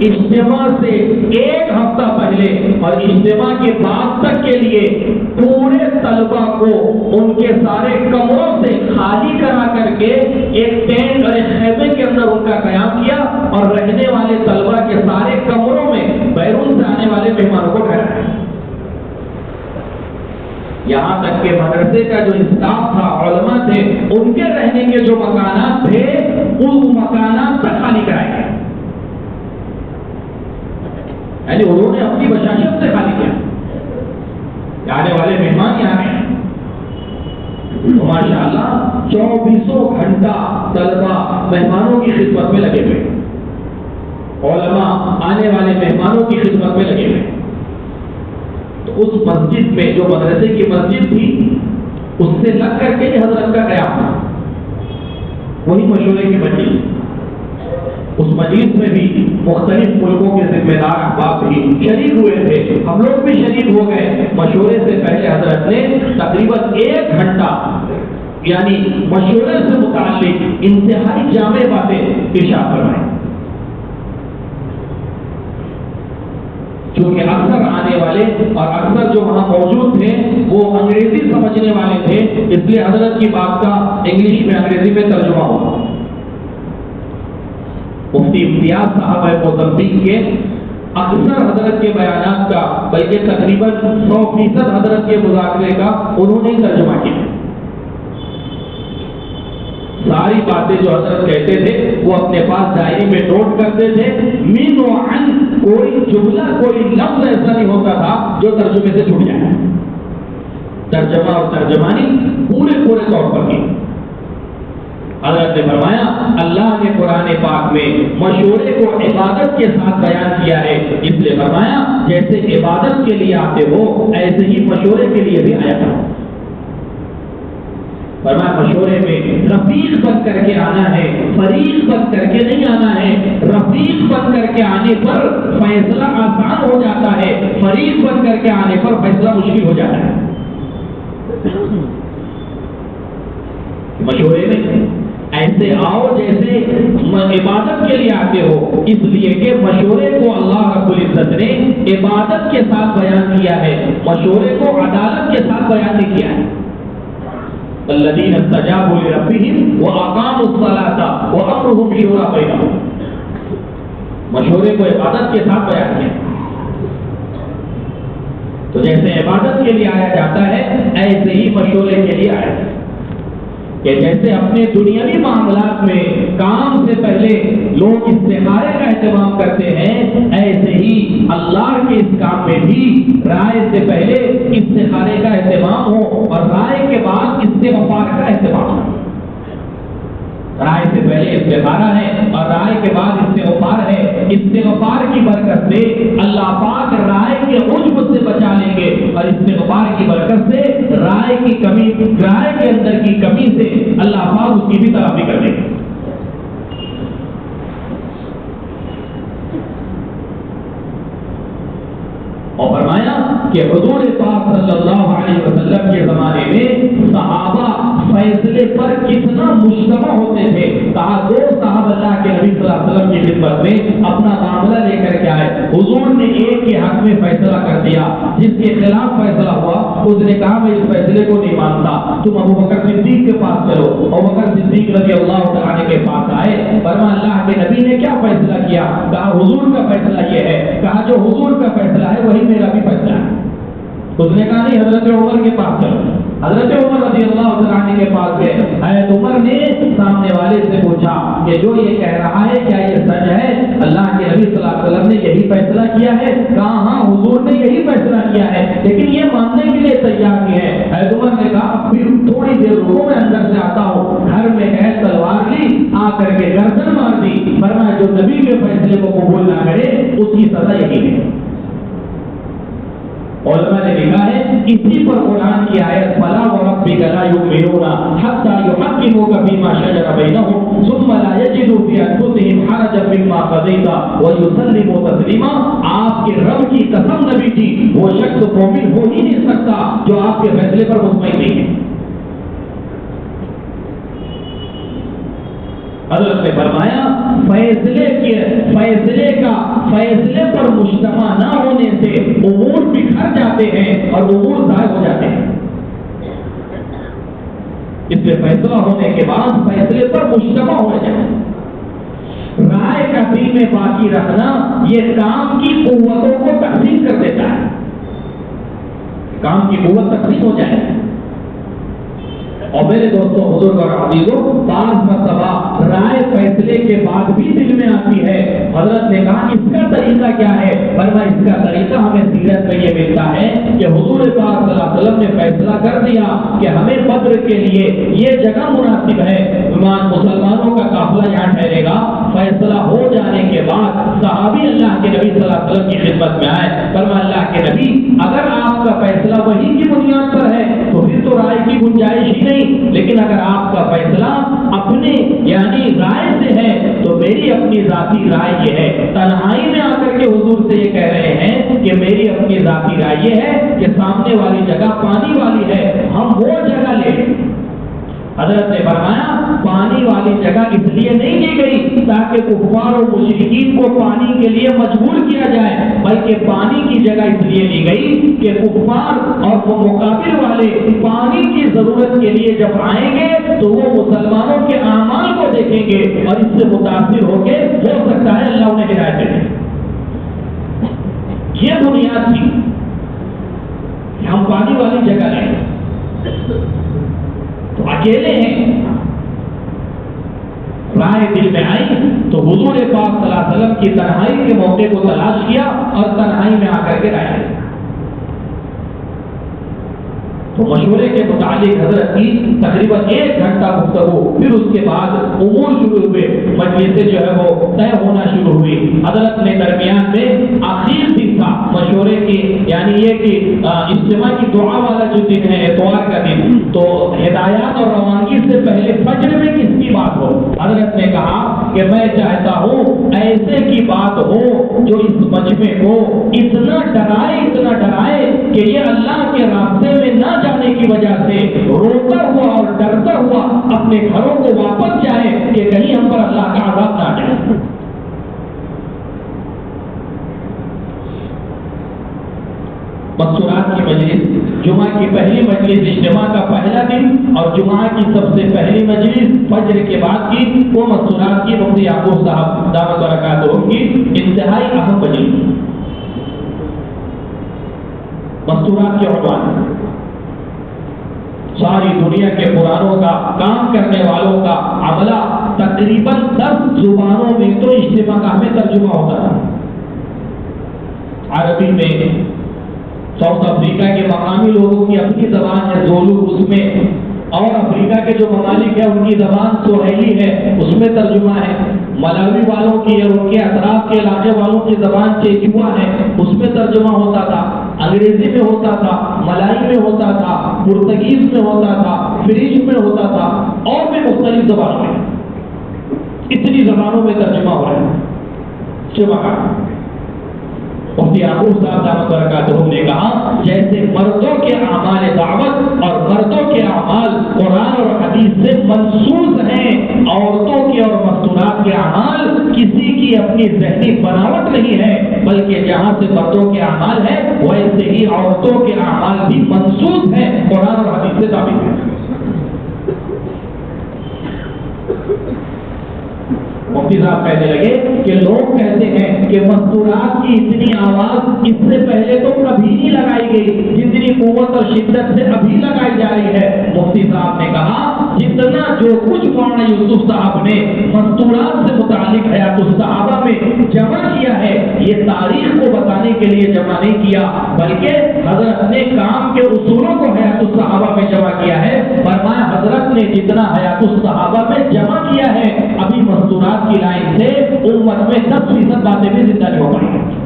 اجتماع سے 1 ہفتہ پہلے اور اجتماع کے بعد تک کے لیے پورے طلبہ کو ان کے سارے کمروں سے خالی کرا کر کے ایک ٹینٹ اور ایک خیمے کے اندر ان کا قیام کیا، اور رہنے والے طلبہ کے سارے کمروں میں بیرون سے آنے والے مہمانوں کو ٹھہرایا. یہاں تک کہ مدرسے کا جو اسٹاف تھا، علماء تھے، ان کے رہنے کے جو مکانات تھے ان مکانات تک خالی کرائے گئے. یعنی انہوں نے اپنی بشاشت سے خالی کیا، آنے والے مہمان یہاں ہیں. ماشاء اللہ 24 گھنٹہ طلبہ مہمانوں کی خدمت میں لگے ہوئے، علماء آنے والے مہمانوں کی خدمت میں لگے ہوئے. تو اس مسجد میں جو مدرسے کی مسجد تھی اس سے لگ کر کے حضرت کا قیام تھا، وہی مشورے کی مجلس. اس مجلس میں بھی مختلف ملکوں کے ذمہ دار احباب بھی شریک ہوئے تھے، ہم لوگ بھی شریک ہو گئے. مشورے سے پہلے حضرت نے تقریباً 1 گھنٹہ یعنی مشورے سے متعلق انتہائی جامع باتیں ارشاد فرمائیں. کیونکہ اکثر آنے والے اور اکثر جو وہاں موجود تھے وہ انگریزی سمجھنے والے تھے، اس لیے حضرت کی بات کا انگلش میں انگریزی میں ترجمہ ہوا. مفتی امتیاز صاحب ہے موزمبیق کے، اکثر حضرت کے بیانات کا بلکہ تقریباً 100% حضرت کے مذاکرے کا انہوں نے ترجمہ کیا. ساری باتیں جو حضرت کہتے تھے وہ اپنے پاس ڈائری میں نوٹ کرتے تھے. من و عن کوئی جملہ کوئی لفظ ایسا نہیں ہوتا تھا جو ترجمے سے چھوٹ جائے. ترجمہ اور ترجمانی پورے طور پر کی. حضرت نے فرمایا اللہ نے قرآن پاک میں مشورے کو عبادت کے ساتھ بیان کیا ہے، اس لیے فرمایا جیسے عبادت کے لیے آتے ہو ایسے ہی مشورے کے لیے بھی آیا تھا. فرمایا مشورے میں رفیق بن کر کے آنا ہے، فریق بن کر کے نہیں آنا ہے. رفیق بن کر کے آنے پر فیصلہ آسان ہو جاتا ہے، فریق بن کر کے آنے پر فیصلہ مشکل ہو جاتا ہے. مشورے میں ایسے آؤ جیسے عبادت کے لیے آتے ہو، اس لیے کہ مشورے کو اللہ رب العزت نے عبادت کے ساتھ بیان کیا ہے، مشورے کو عدالت کے ساتھ بیان نہیں کیا ہے. الذين استجابوا لربهم واقاموا الصلاه وامرهم شورى بينهم. مشورے کو عبادت کے ساتھ بیان کیا. تو جیسے عبادت کے لیے آیا جاتا ہے ایسے ہی مشورے کے لیے آیا جاتا ہے. کہ جیسے اپنے دنیاوی معاملات میں کام سے پہلے لوگ استخارے کا اہتمام کرتے ہیں، ایسے ہی اللہ کے اس کام میں بھی رائے سے پہلے استخارے کا اہتمام ہو اور رائے کے بعد استغفار کا اہتمام ہو. رائے سے پہلے استخارہ ہے اور رائے کے بعد استغفار ہے. استغفار کی برکت سے اللہ پاک رائے کے عجب سے بچا لیں گے اور استغفار کی برکت سے رائے کی کمی، رائے کے اندر کی کمی سے اللہ پاک اس کی بھی تلافی کر دیں گے. کہ حضور پاک صلی اللہ علیہ وسلم کے زمانے میں صحابہ فیصلے پر کتنا مجتمع ہوتے تھے. کہا دو صحابہ اللہ کے نبی صلی اللہ علیہ وسلم کی خدمت میں اپنا معاملہ لے کر کے آئے. حضور نے ایک کے حق میں فیصلہ کر دیا, جس کے خلاف فیصلہ ہوا اس نے کہا میں اس فیصلے کو نہیں مانتا, تم ابو بکر صدیق کے پاس چلو. ابو بکر صدیق رضی اللہ تعالی کے پاس آئے, فرمایا اللہ کے نبی نے کیا فیصلہ کیا؟ کہا حضور کا فیصلہ یہ ہے. کہا جو حضور کا فیصلہ ہے وہی میرا بھی فیصلہ ہے. اس نے کہا نہیں, حضرت عمر کے پاس چلو. حضرت عمر رضی اللہ تعالی کے پاس گئے. حضرت عمر نے سامنے والے سے پوچھا کہ جو یہ کہہ رہا ہے کیا یہ سچ ہے؟ اللہ کے نبی صلی اللہ علیہ وسلم نے یہی فیصلہ کیا ہے؟ کہا ہاں حضور نے یہی فیصلہ کیا ہے, لیکن یہ ماننے کے لیے تیار نہیں ہے. حضرت عمر نے کہا پھر تھوڑی دیر رکو, میں اندر سے آتا ہوں. گھر میں گئے, تلوار لی, آ کر کے گردن مار دی. فرمایا جو نبی کے فیصلے کو قبول نہ کرے اس کی سزا یہی ہے. علماء نے لکھا ہے اسی پر قرآن کی آیت فلا وربک لا یؤمنون حتی یحکموک فیما شجر بینہم ثم لا یجدوا فی انفسہم حرجا مما قضیت ویسلموا تسلیما. آپ کے رب کی قسم نبی جی, وہ شخص مومن ہو ہی نہیں سکتا جو آپ کے فیصلے پر مطمئن نہیں ہے. حضرت نے فرمایا فیصلے پر مجتمع نہ ہونے سے امور بکھر جاتے ہیں اور امور ضائع ہو جاتے ہیں. اس سے فیصلہ ہونے کے بعد فیصلے پر مجتمع ہو جائے. رائے کا دل میں باقی رکھنا یہ کام کی قوتوں کو تقسیم کر دیتا ہے. کام کی قوت تقسیم ہو جائے. اور میرے دوستوں, بزرگ اور عزیزوں, بعض مرتبہ رائے فیصلے کے بعد بھی دل میں آتی ہے. حضرت نے کہا اس کا طریقہ کیا ہے؟ فرمایا اس کا طریقہ ہمیں سیرت میں یہ ملتا ہے کہ حضور پاک صلی اللہ علیہ وسلم نے فیصلہ کر دیا کہ ہمیں بدر کے لیے یہ جگہ مناسب ہے, مسلمانوں کا قافلہ یہاں ٹھہرے گا. فیصلہ ہو جانے کے بعد صحابی اللہ کے نبی صلی اللہ علیہ وسلم کی خدمت میں آئے. فرمایا اللہ کے نبی اگر آپ کا فیصلہ وہی کی بنیاد پر ہے تو پھر تو رائے کی گنجائش ہی نہیں, لیکن اگر آپ کا فیصلہ اپنے یعنی رائے سے ہے تو میری اپنی ذاتی رائے یہ ہے. تنہائی میں آ کر کے حضور سے یہ کہہ رہے ہیں کہ میری اپنی ذاتی رائے یہ ہے کہ سامنے والی جگہ پانی والی ہے, ہم وہ جگہ لے لیں. حضرت نے فرمایا پانی والی جگہ اس لیے نہیں لی گئی تاکہ کفار اور مشرکین کو پانی کے لیے مجبور کیا جائے, بلکہ پانی کی جگہ اس لیے لی گئی کہ کفار اور وہ مقابل والے پانی کی ضرورت کے لیے جب آئیں گے تو وہ مسلمانوں کے اعمال کو دیکھیں گے اور اس سے متاثر ہو کے ہو سکتا ہے اللہ انہیں ہدایت دے. یہ بنیاد تھی کہ ہم پانی والی جگہ لیں. تو اکیلے ہیں, رائے دل میں آئی تو حضور پاک صلی اللہ علیہ وسلم کی تنہائی کے موقع کو تلاش کیا اور تنہائی میں آ کر کے رائے دی. تو مشورے کے متعلق حضرت کی تقریباً 1 گھنٹہ گفتگو, پھر اس کے بعد امور شروع ہوئے, مجلسیں جو ہے وہ طے ہونا شروع ہوئی. حضرت نے درمیان میں آخر دن تھا مشورے کی, یعنی یہ کہ اجتماع کی دعا والا جو دن ہے اتوار کا دن, تو ہدایات اور روانگی سے پہلے فجر میں کس کی بات ہو. حضرت نے کہا کہ میں چاہتا ہوں ایسے کی بات ہو جو اس مجمع کو اتنا ڈرائے کہ یہ اللہ کے راستے میں نہ جانے کی وجہ سے روتا ہوا اور ڈرتا ہوا اپنے گھروں کو واپس جائے کہ کہیں ہم پر اللہ کا عذاب نہ جائے. مستورات کی مجلس, جمعہ کی پہلی مجلس اجتماع کا پہلا دن اور جمعہ کی سب سے پہلی مجلس فجر کے بعد کی, وہ مستورات کی مفتی یعقوب صاحب دعوت برکاتہ کی انتہائی اہم مجلس. مستورات کے عنوان ساری دنیا کے قرآنوں کا کام کرنے والوں کا عملہ تقریباً 10 زبانوں میں تو اجتماع کا ہمیں ترجمہ ہوتا تھا. عربی میں ساؤتھ افریقہ کے مقامی لوگوں کی اپنی زبان ہے زولو, اس میں, اور افریقہ کے جو ممالک ہیں ان کی زبان سوہیلی ہے, اس میں ترجمہ ہے. ملاوی والوں کی اور ان کے اطراف کے علاقے والوں کی زبان چیچوا ہے, اس میں ترجمہ ہوتا تھا. انگریزی میں ہوتا تھا, ملائی میں ہوتا تھا, پرتگیز میں ہوتا تھا, فرینچ میں ہوتا تھا, اور بھی مختلف زبانوں میں. اتنی زبانوں میں ترجمہ ہو رہا ہے. مفتی یعقوب صاحب دامت برکاتہ نے کہا جیسے مردوں کے اعمال دعوت اور مردوں کے اعمال قرآن اور حدیث سے منسوخ ہیں، عورتوں کے اور مستورات کے اعمال کسی کی اپنی ذہنی بناوٹ نہیں ہے، بلکہ جہاں سے مردوں کے اعمال ہیں ویسے ہی عورتوں کے اعمال بھی منسوخ ہیں، قرآن اور حدیث سے ثابت ہے۔ مفتی صاحب کہنے لگے کہ لوگ کہتے ہیں کہ مستورات کی اتنی آواز اس سے پہلے تو کبھی نہیں لگائی گئی جتنی قوت اور شدت سے ابھی لگائی جا رہی ہے۔ مفتی صاحب نے کہا جتنا جو کچھ مولانا یوسف صاحب نے مستورات سے متعلق حیات الصحابہ میں جمع کیا ہے یہ تاریخ کو بتانے کے لیے جمع نہیں کیا، بلکہ حضرت نے کام کے اصولوں کو حیات الصحابہ میں جمع کیا ہے۔ فرمایا حضرت نے جتنا حیات الصحابہ میں جمع کیا ہے ابھی مستورات کی لائن سے امت میں 10% باتیں بھی زندہ نہیں ہو پائی۔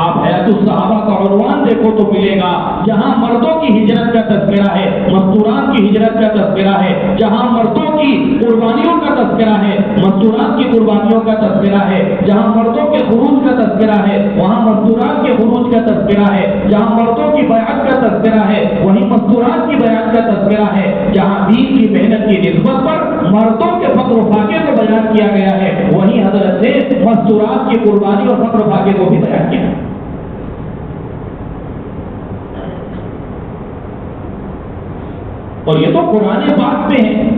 آپ حیات الصحابہ کا عنوان دیکھو تو ملے گا جہاں مردوں کی ہجرت کا تذکرہ ہے، مستورات کی ہجرت کا تذکرہ ہے، جہاں مردوں کی قربانیوں کا تذکرہ ہے، مستورات کی قربانیوں کا تذکرہ ہے، جہاں مردوں کے خروج کا تذکرہ ہے وہاں مستورات کے خروج کا تذکرہ ہے، جہاں مردوں کی بیعت کا تذکرہ ہے وہیں مستورات کی بیعت کا تذکرہ ہے، جہاں دین کی محنت کی نسبت پر مردوں کے فخر و فاقے کو بیان کیا گیا ہے وہیں حضرت نے مستورات کی قربانی اور فخر و فاقے کو بھی بیان کیا۔ اور یہ تو قرآن پاک میں ہے،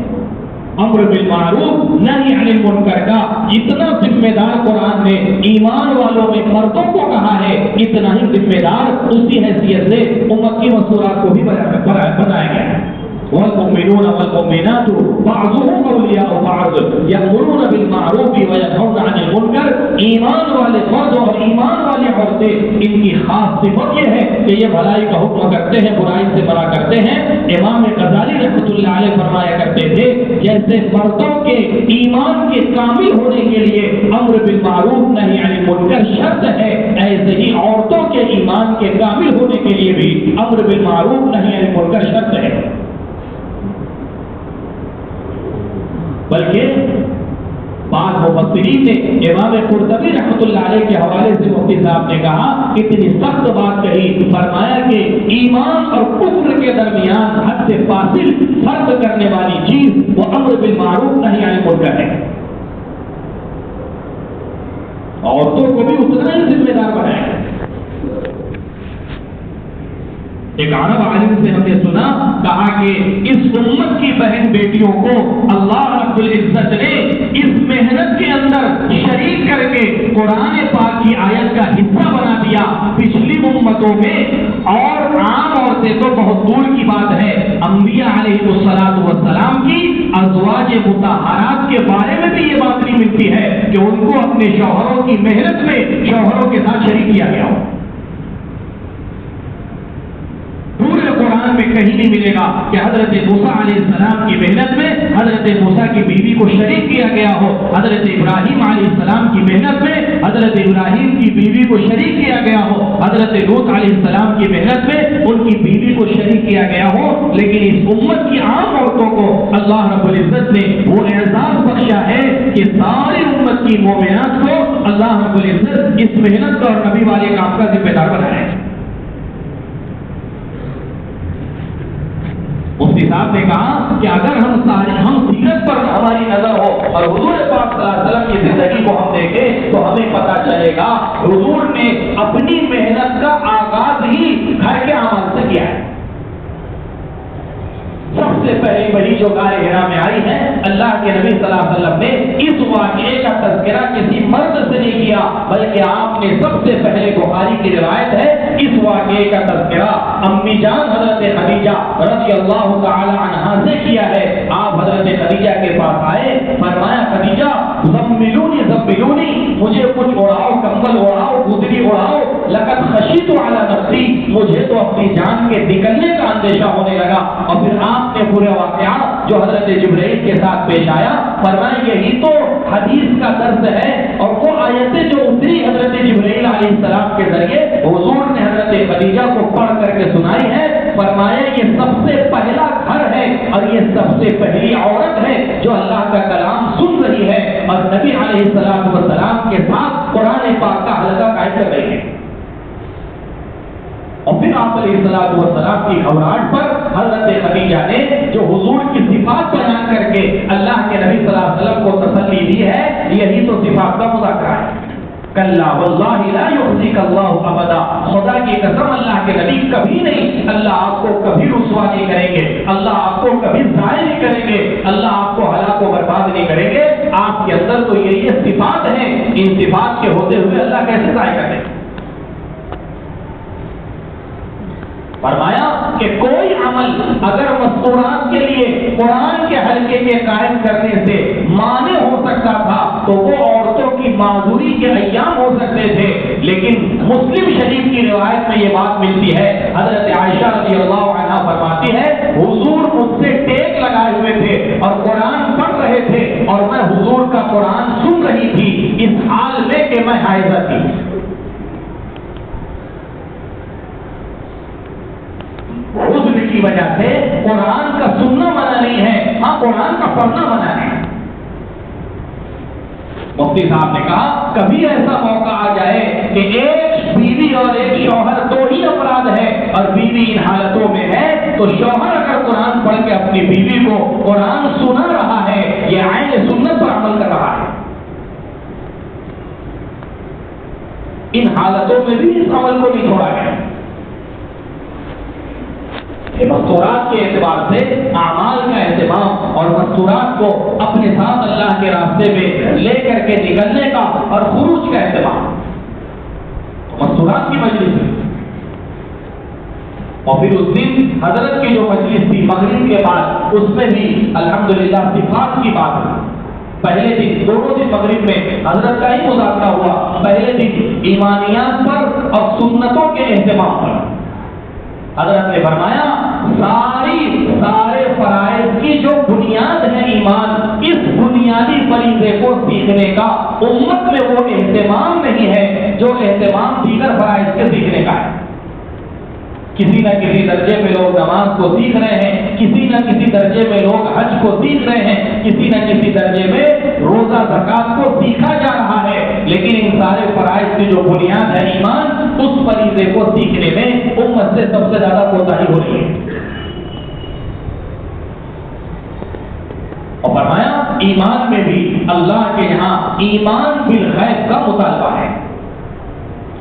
امر بالمعروف نہی عن المنکر کا اتنا ذمہ دار قرآن نے ایمان والوں میں مردوں کو کہا ہے، اتنا ہی ذمہ دار اسی حیثیت سے امت کی مستورات کو بھی بنایا گیا ہے۔ والمؤمنون والمؤمنات بعضهم اولیاء بعض یأمرون بالمعروف وینہون عن المنکر، ایمان والے مرد اور ایمان والی عورتیں ان کی خاص صفت یہ ہے کہ یہ بھلائی کا حکم کرتے ہیں برائی سے منع کرتے ہیں۔ امام غزالی رحمۃ اللہ علیہ فرمایا کرتے تھے جیسے مردوں کے ایمان کے کامل ہونے کے لیے امر بالمعروف نہی عن المنکر شرط ہے، ایسے ہی عورتوں کے ایمان کے کامل ہونے کے لیے بھی امر بالمعروف نہی عن المنکر شرط ہے۔ بلکہ بعض مفسرین نے امام قرطبی رحمۃ اللہ علیہ کے حوالے سے مفتی صاحب نے کہا اتنی سخت بات کہی، فرمایا کہ ایمان اور کفر کے درمیان حد سے فاصل فرق کرنے والی چیز وہ امر بالمعروف نہی عن المنکر ہے۔ عورتوں کو بھی اتنا ہی ذمہ دار بنایا۔ ایک عرب عالم سے ہم نے سنا کہا کہ اس امت کی بہن بیٹیوں کو اللہ رب العزت نے اس محنت کے اندر شریک کر کے قرآن پاک کی آیت کا حصہ بنا دیا۔ پچھلی امتوں میں اور عام عورتیں تو بہت دور کی بات ہے، انبیاء علیہ الصلوۃ والسلام کی ازواج مطہرات کے بارے میں بھی یہ بات نہیں ملتی ہے کہ ان کو اپنے شوہروں کی محنت میں شوہروں کے ساتھ شریک کیا گیا ہو۔ پورے قرآن میں کہیں نہیں ملے گا کہ حضرت موسیٰ علیہ السلام کی محنت میں حضرت موسیٰ کی بیوی کو شریک کیا گیا ہو، حضرت ابراہیم علیہ السلام کی محنت میں حضرت ابراہیم کی بیوی کو شریک کیا گیا ہو، حضرت لوط علیہ السلام کی محنت میں ان کی بیوی کو شریک کیا گیا ہو۔ لیکن اس امت کی عام عورتوں کو اللہ رب العزت نے وہ اعزاز بخشا ہے کہ ساری امت کی مومنات کو اللہ رب العزت اس محنت کا اور نبی والے کام کا ذمہ دار بنایا ہے۔ مفتی صاحب نے کہا کہ اگر ہم سیرت پر ہماری نظر ہو اور حضور پاک صلی اللہ علیہ وسلم کی زندگی کو ہم دیکھیں تو ہمیں پتہ چلے گا حضور نے اپنی محنت کا آغاز ہی گھر کے عمل سے کیا ہے۔ سب سے پہلی وحی جو غار حرا میں آئی ہے، اللہ کے نبی صلی اللہ علیہ وسلم نے اس واقعے کا تذکرہ کسی مرد سے نہیں کیا بلکہ آپ نے سب سے پہلے بخاری کی روایت ہے اس واقعے کا تذکرہ امی جان حضرت خدیجہ رضی اللہ تعالی عنہا سے کیا ہے۔ آپ حضرت خدیجہ کے پاس آئے، فرمایا خدیجہ زملونی زملونی، مجھے کچھ اڑاؤ، کمبل اڑاؤ، گودری اڑاؤ، لقد خشیت علی نفسی، مجھے تو اپنی جان کے نکلنے کا اندیشہ ہونے لگا۔ اور پھر آپ نے پورے واقعات جو حضرت جبرائیل کے ساتھ پیش آیا فرمایا یہی تو حدیث کا درس ہے، اور وہ آیتیں جو اتری حضرت جبرائیل علیہ السلام کے ذریعے حضور نے حضرت خدیجہ کو پڑھ کر کے سنائی ہے۔ فرمایا یہ سب سے پہلا گھر ہے اور یہ سب سے پہلی عورت ہے جو اللہ کا کلام سن رہی ہے اور نبی علیہ السلام کے ساتھ قرآن پاک رعایت کر رہی ہے. اور پھر آپ علیہ السلام کی گھبراہٹ پر حضرت خدیجہ نے جو حضور کی صفات بیان کر کے اللہ کے نبی صلی اللہ علیہ وسلم کو تسلی دی ہے، یہی تو صفات کا مذاکرہ ہے. کلا واللہ لا یخزیک اللہ ابدا، خدا کی قسم اللہ کے نبی کبھی نہیں، اللہ آپ کو کبھی رسوا نہیں کریں گے، اللہ آپ کو کبھی ضائع نہیں کریں گے، اللہ آپ کو ہلاک و برباد نہیں کریں گے. آپ کے اندر تو یہ صفات ہیں، ان صفات کے ہوتے ہوئے اللہ کیسے ضائع کریں؟ فرمایا کہ کوئی عمل اگر مستورات کے لیے قرآن کے حلقے کے قائم کرنے سے مانع ہو سکتا تھا تو وہ عورتوں کی معذوری کے ایام ہو سکتے تھے، لیکن مسلم شریف کی روایت میں یہ بات ملتی ہے، حضرت عائشہ رضی اللہ عنہا فرماتی ہے حضور مجھ سے ٹیک لگائے ہوئے تھے اور قرآن پڑھ رہے تھے اور میں حضور کا قرآن سن رہی تھی اس حال میں کہ میں حائضہ تھی. عذر کی وجہ سے قرآن کا سننا منع نہیں ہے، ہاں قرآن کا پڑھنا منع ہے. مفتی صاحب نے کہا کبھی ایسا موقع آ جائے کہ ایک بیوی اور ایک شوہر دو ہی افراد ہے اور بیوی ان حالتوں میں ہے تو شوہر اگر قرآن پڑھ کے اپنی بیوی کو قرآن سنا رہا ہے، یہ عین سنت پر عمل کر رہا ہے. ان حالتوں میں بھی اس عمل کو نہیں چھوڑا گیا. مستورات کے اعتبار سے اعمال کا اہتمام اور مستورات کو اپنے ساتھ اللہ کے راستے میں لے کر کے نکلنے کا اور خروج کا اہتمام. مستورات کی مجلس اور پھر اس دن حضرت کی جو مجلس تھی مغرب کے بعد اس میں بھی الحمدللہ صفات کی بات ہے. پہلے دن دونوں دن مغرب میں حضرت کا ہی مذاکرہ ہوا. پہلے دن ایمانیات پر اور سنتوں کے اہتمام پر حضرت نے فرمایا سارے فرائض کی جو بنیاد ہے ایمان، اس بنیادی فریضے کو سیکھنے کا امت میں وہ اہتمام نہیں ہے جو اہتمام دیگر فرائض کے سیکھنے کا ہے. کسی نہ کسی درجے میں لوگ نماز کو سیکھ رہے ہیں، کسی نہ کسی درجے میں لوگ حج کو سیکھ رہے ہیں، کسی نہ کسی درجے میں روزہ زکات کو سیکھا جا رہا ہے، لیکن ان سارے فرائض کی جو بنیاد ہے ایمان، اس فریضے کو سیکھنے میں امت سے سب سے زیادہ کوتاہی ہو رہی ہے. اور فرمایا ایمان میں بھی اللہ کے یہاں ایمان بالغیب کا مطالبہ ہے.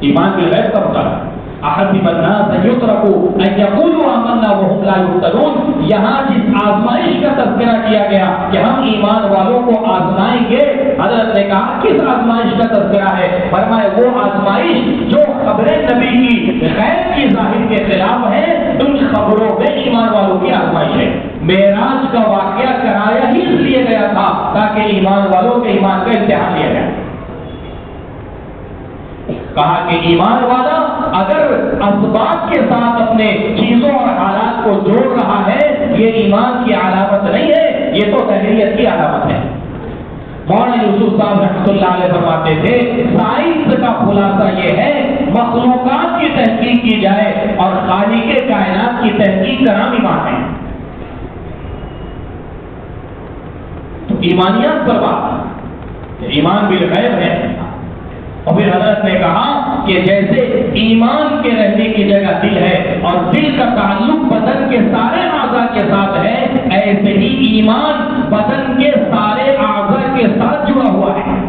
ایمان بالغیب کا مطالبہ احسب الناس ان يتركوا ان يقولوا آمنا وهم لا يفتنون. یہاں جس آزمائش کا تذکرہ کیا گیا کہ ہم ایمان والوں کو آزمائیں گے، حضرت نے کہا کس آزمائش کا تذکرہ ہے؟ فرمائے وہ آزمائش جو خبریں نبی کی غیب کی ظاہر کے خلاف ہے، ان خبروں میں ایمان والوں کی آزمائش ہے. معراج کا واقعہ کرایا ہی اس لیے گیا تھا تاکہ ایمان والوں کے ایمان کا امتحان لیا جائے. کہا کہ ایمان والا اگر اسباب کے ساتھ اپنے چیزوں اور حالات کو جوڑ رہا ہے، یہ ایمان کی علامت نہیں ہے، یہ تو دہریت کی علامت ہے. مولانا یوسف صاحب رحمۃ اللہ علیہ فرماتے تھے سائنس کا خلاصہ یہ ہے مخلوقات کی تحقیق کی جائے اور خالق کائنات کی تحقیق کا نام ایمان ہے. تو ایمانیات پر بات، ایمان بالغیب ہے. اور پھر حضرت نے کہا کہ جیسے ایمان کے رہنے کی جگہ دل ہے اور دل کا تعلق بدن کے سارے اعضاء کے ساتھ ہے، ایسے ہی ایمان بدن کے سارے اعضاء کے ساتھ جڑا ہوا ہے.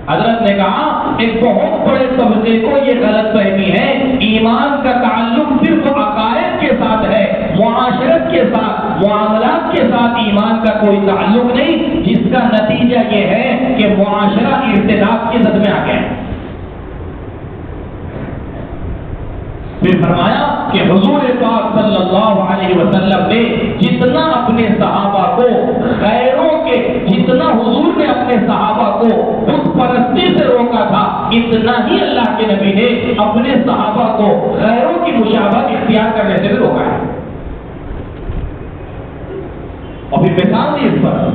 حضرت نے کہا ایک بہت بڑے طبقے کو یہ غلط فہمی ہے، ایمان کا تعلق صرف عقائد کے ساتھ ہے، معاشرت کے ساتھ، معاملات کے ساتھ ایمان کا کوئی تعلق نہیں، جس کا نتیجہ یہ ہے کہ معاشرہ ارتداد کی زد میں آ گیا. پھر فرمایا کہ حضور پاک صلی اللہ علیہ وسلم نے جتنا اپنے صحابہ کو غیروں کے، جتنا حضور نے اپنے صحابہ کو بت پرستی سے روکا تھا، اتنا ہی اللہ کے نبی نے اپنے صحابہ کو غیروں کی مشابہت اختیار کرنے سے بھی روکا ہے. اور پھر مثال دی اس پر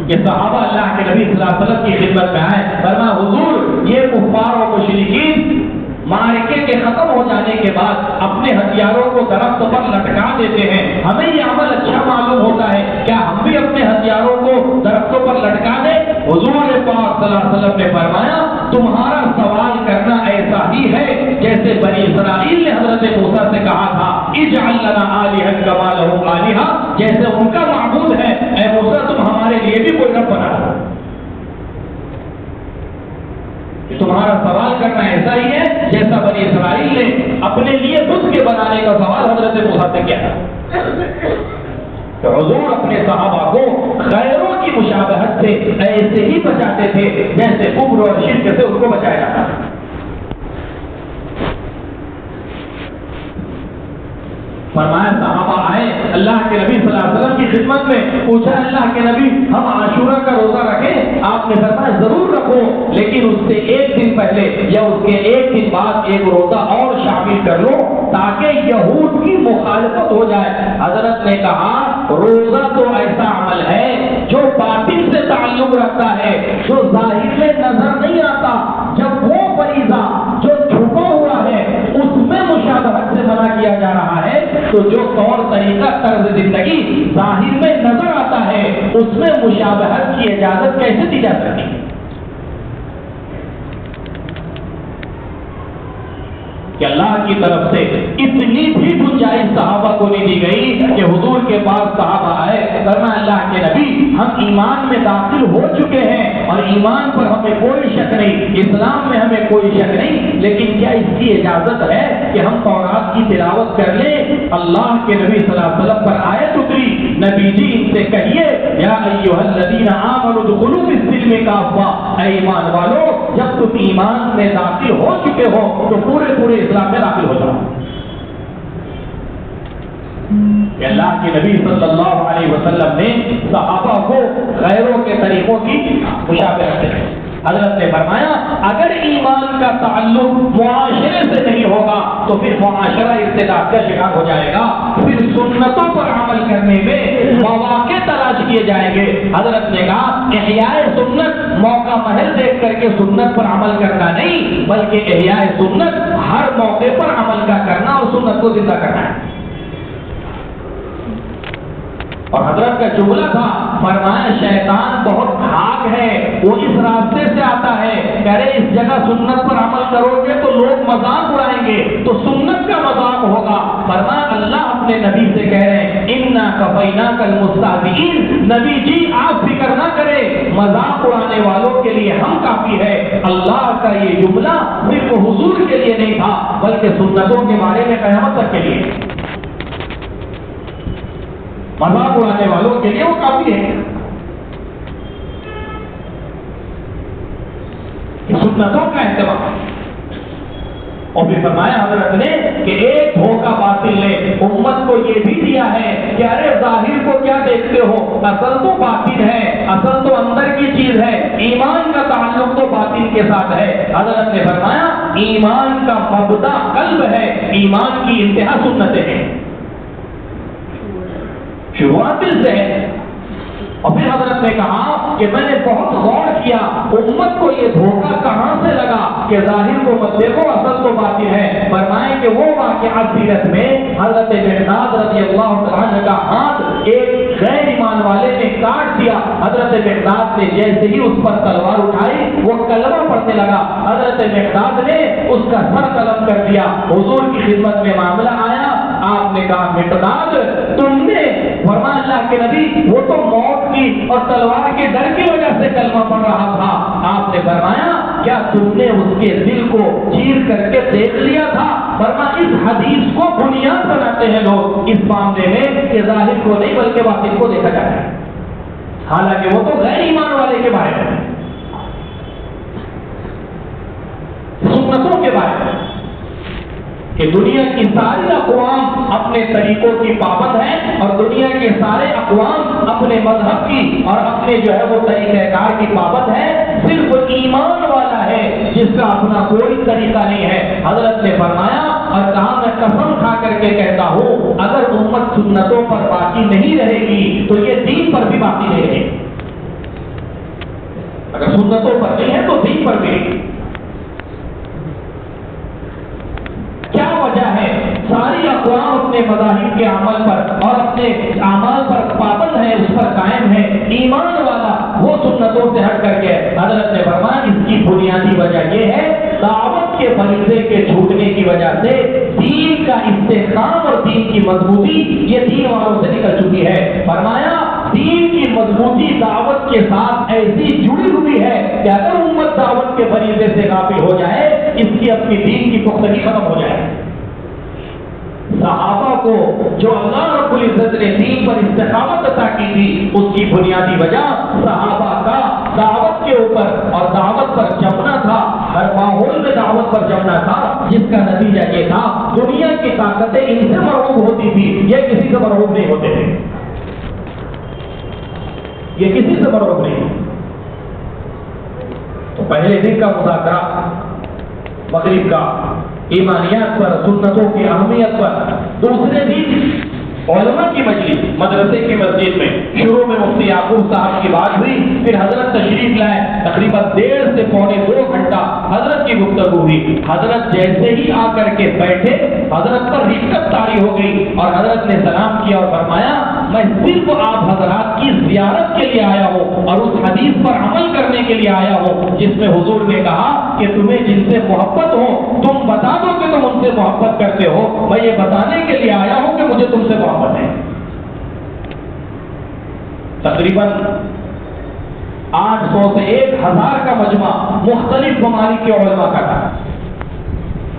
کہ صحابہ اللہ کے نبی صلی اللہ علیہ وسلم کی خدمت میں آئے، فرمایا حضور یہ کفار و مشرکین معرکے کے ختم ہو جانے کے بعد اپنے ہتھیاروں کو درخت پر لٹکا دیتے ہیں، ہمیں یہ عمل اچھا معلوم ہوتا ہے، کیا ہم بھی اپنے ہتھیاروں کو درختوں پر لٹکا دیں؟ حضور پاک صلی اللہ علیہ وسلم نے فرمایا تمہارا سوال کرنا ایسا ہی ہے جیسے بنی اسرائیل نے حضرت موسیٰ سے کہا تھا اجعل لنا آلہۃ کما لہم آلہہ، جیسے ان کا معبود ہے اے موسیٰ تم ہمارے لیے بھی کوئی رب بنا دو۔ تمہارا سوال کرنا ایسا ہی ہے جیسا بنی اسرائیل نے اپنے لیے بت کے بنانے کا سوال حضرت موسیٰ سے کیا تھا۔ تو حضور اپنے صحابہ کو غیروں کی مشابہت سے ایسے ہی بچاتے تھے جیسے کفر اور شرک سے ان کو بچایا جاتا تھا۔ فرمایا صحابہ آئے اللہ کے نبی صلی اللہ علیہ وسلم کی خدمت میں، پوچھا اللہ کے نبی ہم عاشورہ کا روزہ رکھیں؟ آپ نے فرمایا ضرور رکھو، لیکن اس سے ایک دن پہلے یا اس کے ایک دن بعد ایک روزہ اور شامل کر لو تاکہ یہود کی مخالفت ہو جائے۔ حضرت نے کہا روزہ تو ایسا عمل ہے جو باطن سے تعلق رکھتا ہے، جو ظاہر میں نظر نہیں آتا، جب وہ فریضہ جو چھپا ہوا ہے اس میں مشابہت سے منع کیا جا رہا ہے، تو جو طور طریقہ طرز زندگی ظاہر میں نظر آتا ہے اس میں مشابہت کی اجازت کیسے دی جا سکتی؟ کہ اللہ کی طرف سے اتنی بھی گنجائش صحابہ کو نہیں دی گئی کہ حضور کے پاس صحابہ آئے فرمایا اللہ کے نبی ہم ایمان میں داخل ہو چکے ہیں اور ایمان پر ہمیں کوئی شک نہیں، اسلام میں ہمیں کوئی شک نہیں، لیکن کیا اس کی اجازت ہے کہ ہم تورات کی تلاوت کر لیں؟ اللہ کے نبی صلی اللہ علیہ وسلم پر آیت اتری، نبی جی ان سے کہیے یا ایھا الذین آمنوا ادخلوا فی السلم کافہ، اے ایمان والو جب تم ایمان میں داخل ہو چکے ہو تو پورے اسلام میں داخل ہو جاؤ۔ کہ اللہ کے نبی صلی اللہ علیہ وسلم نے صحابہ کو غیروں کے طریقوں کی مشابہت سے حضرت نے فرمایا اگر ایمان کا تعلق معاشرے سے نہیں ہوگا تو پھر معاشرہ ارتداد کا شکار ہو جائے گا، پھر سنتوں پر عمل کرنے میں مواقع تلاش کیے جائیں گے۔ حضرت نے کہا احیاء سنت موقع محل دیکھ کر کے سنت پر عمل کرنا نہیں، بلکہ احیاء سنت ہر موقع پر عمل کا کرنا اور سنت کو زندہ کرنا ہے۔ اور حضرت کا جملہ تھا فرمایا شیطان بہت بھاگ ہے، وہ اس راستے سے آتا ہے، کہہ رہے اس جگہ سنت پر عمل کرو گے تو لوگ مذاق اڑائیں گے تو سنت کا مذاق ہوگا۔ فرمایا اللہ اپنے نبی سے کہہ رہے ہیں انا کفیناک المستہزئین، نبی جی آپ فکر نہ کرے مذاق اڑانے والوں کے لیے ہم کافی ہے۔ اللہ کا یہ جملہ صرف حضور کے لیے نہیں تھا بلکہ سنتوں کے بارے میں قیامت تک کے لیے، مذاق اڑانے والوں کے لیے وہ کافی ہے۔ سنتوں کا اہتمام اور پھر فرمایا حضرت نے کہ ایک دھوکہ باطل نے امت کو یہ بھی دیا ہے کہ ارے ظاہر کو کیا دیکھتے ہو، اصل تو باطن ہے، اصل تو اندر کی چیز ہے، ایمان کا تعلق تو باطن کے ساتھ ہے۔ حضرت نے فرمایا ایمان کا مبدا قلب ہے، ایمان کی انتہا سنتیں ہیں، شروعات دل سے ہے۔ اور پھر حضرت نے کہا کہ میں نے بہت غور کیا امت کو یہ دھوکہ کہاں سے لگا کہ ظاہر کو مت دیکھو اصل تو باطن ہے۔ فرمائیں کہ وہ واقعات سیرت میں حضرت مقداد رضی اللہ عنہ کا ہاتھ ایک غیر ایمان والے نے کاٹ دیا، حضرت مقداد نے جیسے ہی اس پر تلوار اٹھائی وہ کلمہ پڑھنے لگا، حضرت مقداد نے اس کا سر قلم کر دیا۔ حضور کی خدمت میں معاملہ آیا، آپ نے کہا مقداد تم نے؟ فرمایا اللہ کے نبی وہ تو موت کی اور تلوار کے ڈر کی وجہ سے کلمہ پڑھ رہا تھا۔ آپ نے فرمایا کیا تم نے اس کے دل کو چیر کر کے دیکھ لیا تھا؟ فرمایا اس حدیث کو بنیاد بناتے ہیں لوگ اس معاملے میں کہ ظاہر کو نہیں بلکہ باطن کو دیکھا جاتا ہے، حالانکہ وہ تو غیر ایمان والے کے بارے میں، سنتوں کے بارے میں کہ دنیا کی ساری اقوام اپنے طریقوں کی پابند ہیں اور دنیا کے سارے اقوام اپنے مذہب کی اور اپنے جو ہے وہ طریقہ کار کی پابند ہیں، صرف ایمان والا ہے جس کا اپنا کوئی طریقہ نہیں ہے۔ حضرت نے فرمایا اور کہا میں قسم کھا کر کے کہتا ہوں اگر امت سنتوں پر باقی نہیں رہے گی تو یہ دین پر بھی باقی نہیں رہے گی، اگر سنتوں پر نہیں ہے تو دین پر بھی نہیں۔ کیا وجہ ہے؟ ساری اقوام اپنے مذاہب کے عمل پر اور اپنے اعمال پر پابند ہے، اس پر قائم ہے۔ ایمان والا وہ سنتوں سے ہٹ کر کے حضرت نے فرمایا اس کی بنیادی وجہ یہ ہے دعوت کے فریضے کے چھوٹنے کی وجہ سے دین کا استحکام اور دین کی مضبوطی یہ دین والوں سے نکل چکی ہے. فرمایا دین کی مضبوطی دعوت کے ساتھ ایسی جڑی ہوئی ہے کہ اگر امت دعوت کے فریضے سے غافل ہو جائے اس کی اپنی دین کی پختگی ختم ہو جائے. صحابہ کو جو اللہ رب العزت نے دین پر استقامت عطا کی تھی اس کی بنیادی وجہ صحابہ کا دعوت کے اوپر اور دعوت پر جمنا تھا. ہر ماحول میں دعوت پر جمنا تھا جس کا نتیجہ یہ تھا دنیا کی طاقتیں ان سے مرعوب ہوتی تھی یہ کسی سے مرعوب نہیں ہوتے تھے. یہ کسی سے مرعوب نہیں. تو پہلے دن کا مذاکرہ مغرب کا ایمانیات پر سنتوں کی اہمیت پر. دوسرے دن علماء کی مجلس مدرسے کی مسجد میں شروع میں مفتی یعقوب صاحب کی بات ہوئی پھر حضرت تشریف لائے. تقریباً 1.5 سے پونے 2 گھنٹہ حضرت کی گفتگو ہوئی. حضرت جیسے ہی آ کر کے بیٹھے حضرت پر رفقت طاری ہو گئی اور حضرت نے سلام کیا اور فرمایا میں صرف آپ حضرات کی زیارت کے لیے آیا ہوں اور اس حدیث پر عمل کرنے کے لیے آیا ہوں جس میں حضور نے کہا کہ تمہیں جن سے محبت ہو تم بتا دو کہ تم ان سے محبت کرتے ہو. میں یہ بتانے کے لیے آیا ہوں کہ مجھے تم سے محبت ہے. تقریباً 800 سے 1000 کا مجمع مختلف ممالک کے علماء کا تھا.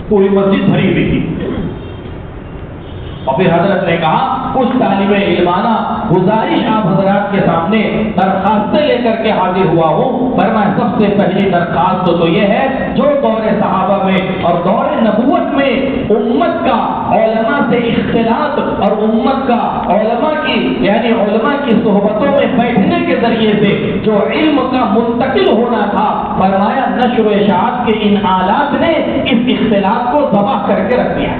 پوری مسجد بھری ہوئی تھی. اور پھر حضرت نے کہا کچھ طالب علمانہ گزارش آپ حضرات کے سامنے درخواستیں لے کر کے حاضر ہوا ہوں. فرمایا سب سے پہلی درخواست تو یہ ہے جو دور صحابہ میں اور دور نبوت میں امت کا علماء سے اختلاط اور امت کا علماء کی یعنی علماء کی صحبتوں میں بیٹھنے کے ذریعے سے جو علم کا منتقل ہونا تھا فرمایا نشر و اشاعت کے ان آلات نے اس اختلاط کو ذبح کر کے رکھ دیا.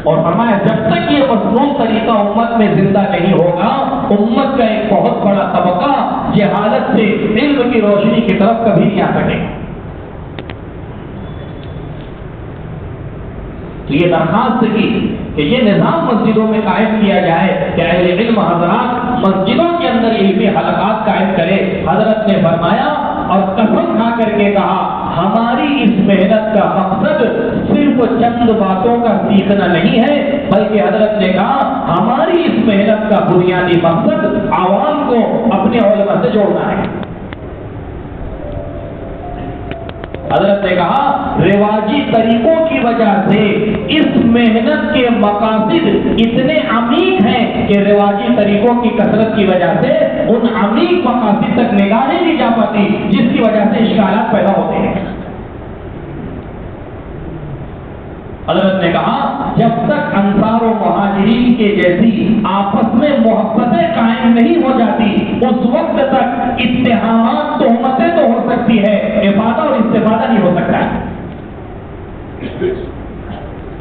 اور فرمایا جب تک یہ مصنون طریقہ امت میں زندہ نہیں ہوگا امت کا ایک بہت بڑا طبقہ جہالت سے علم کی روشنی کی طرف کبھی نہیں آ سکے. تو یہ درخواست کی کہ یہ نظام مسجدوں میں قائم کیا جائے کہ اہل علم حضرات مسجدوں کے اندر علمی حلقات قائم کرے. حضرت نے فرمایا اور قسم کھا کر کے کہا ہماری اس محنت کا مقصد صرف چند باتوں کا سیکھنا نہیں ہے بلکہ حضرت نے کہا ہماری اس محنت کا بنیادی مقصد عوام کو اپنے علماء سے جوڑنا ہے. حضرت نے کہا رواجی طریقوں کی وجہ سے اس محنت کے مقاصد اتنے عمیق ہیں کہ رواجی طریقوں کی کثرت کی وجہ سے ان عمیق مقاصد تک نگاہیں نہیں جا پاتی جس کی وجہ سے اشکالات پیدا ہوتے ہیں. حضرت نے کہا جب تک انصار و مہاجرین کے جیسی آپس میں محبتیں قائم نہیں ہو جاتی اس وقت تک اتہامات تہمتیں تو ہو سکتی ہے افادہ اور استفادہ نہیں ہو سکتا.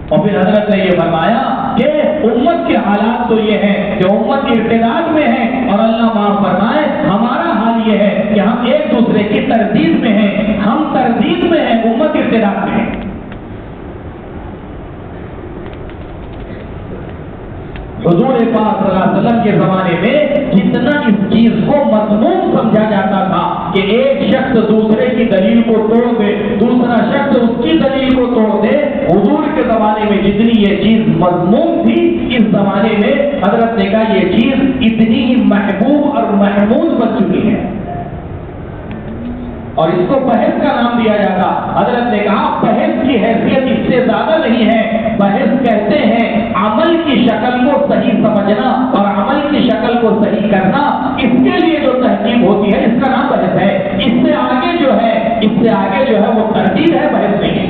اور پھر حضرت نے یہ فرمایا کہ امت کے حالات تو یہ ہیں کہ امت ارتداد میں ہے اور اللہ معاف فرمائے ہمارا حال یہ ہے کہ ہم ایک دوسرے کی تردید میں ہیں. ہم تردید میں ہیں امت ارتداد میں ہے. حضور پاک صلی اللہ علیہ وسلم کے زمانے میں جتنا اس چیز کو مضمون سمجھا جاتا تھا کہ ایک شخص دوسرے کی دلیل کو توڑ دے دوسرا شخص اس کی دلیل کو توڑ دے حضور کے زمانے میں جتنی یہ چیز مضمون تھی اس زمانے میں حضرت نے کہا یہ چیز اتنی ہی محبوب اور محمود بن چکی ہے اور اس کو بحث کا نام دیا جاتا. حضرت نے کہا بحث کی حیثیت اس سے زیادہ نہیں ہے. بحث کہتے ہیں عمل کی شکل کو صحیح سمجھنا اور عمل کی شکل کو صحیح کرنا اس کے لیے جو تحقیق ہوتی ہے اس کا نام بحث ہے. اس سے آگے جو ہے وہ تردید ہے بحث نہیں ہے.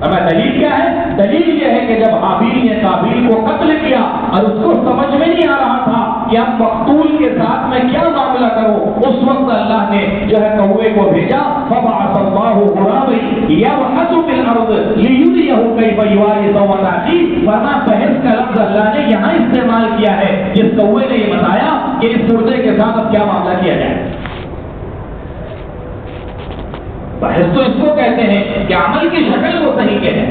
اب دلیل کیا ہے؟ دلیل یہ ہے کہ جب حابیل نے قابیل کو قتل کیا اور اس کو سمجھ میں نہیں آ رہا تھا کہ اب مقتول کے ساتھ میں کیا معاملہ کروں اس وقت اللہ نے جو ہے کوے کو بھیجا فبعث اللہ غراما یبحث فی الارض لیریہ کیف یواری سوءۃ اخیہ. ورنہ بحث کا لفظ اللہ نے یہاں استعمال کیا ہے جس کوے نے یہ بتایا کہ اس مردے کے ساتھ اب کیا معاملہ کیا جائے. بحث تو اس کو کہتے ہیں کہ عمل کی شکل کو صحیح کہے.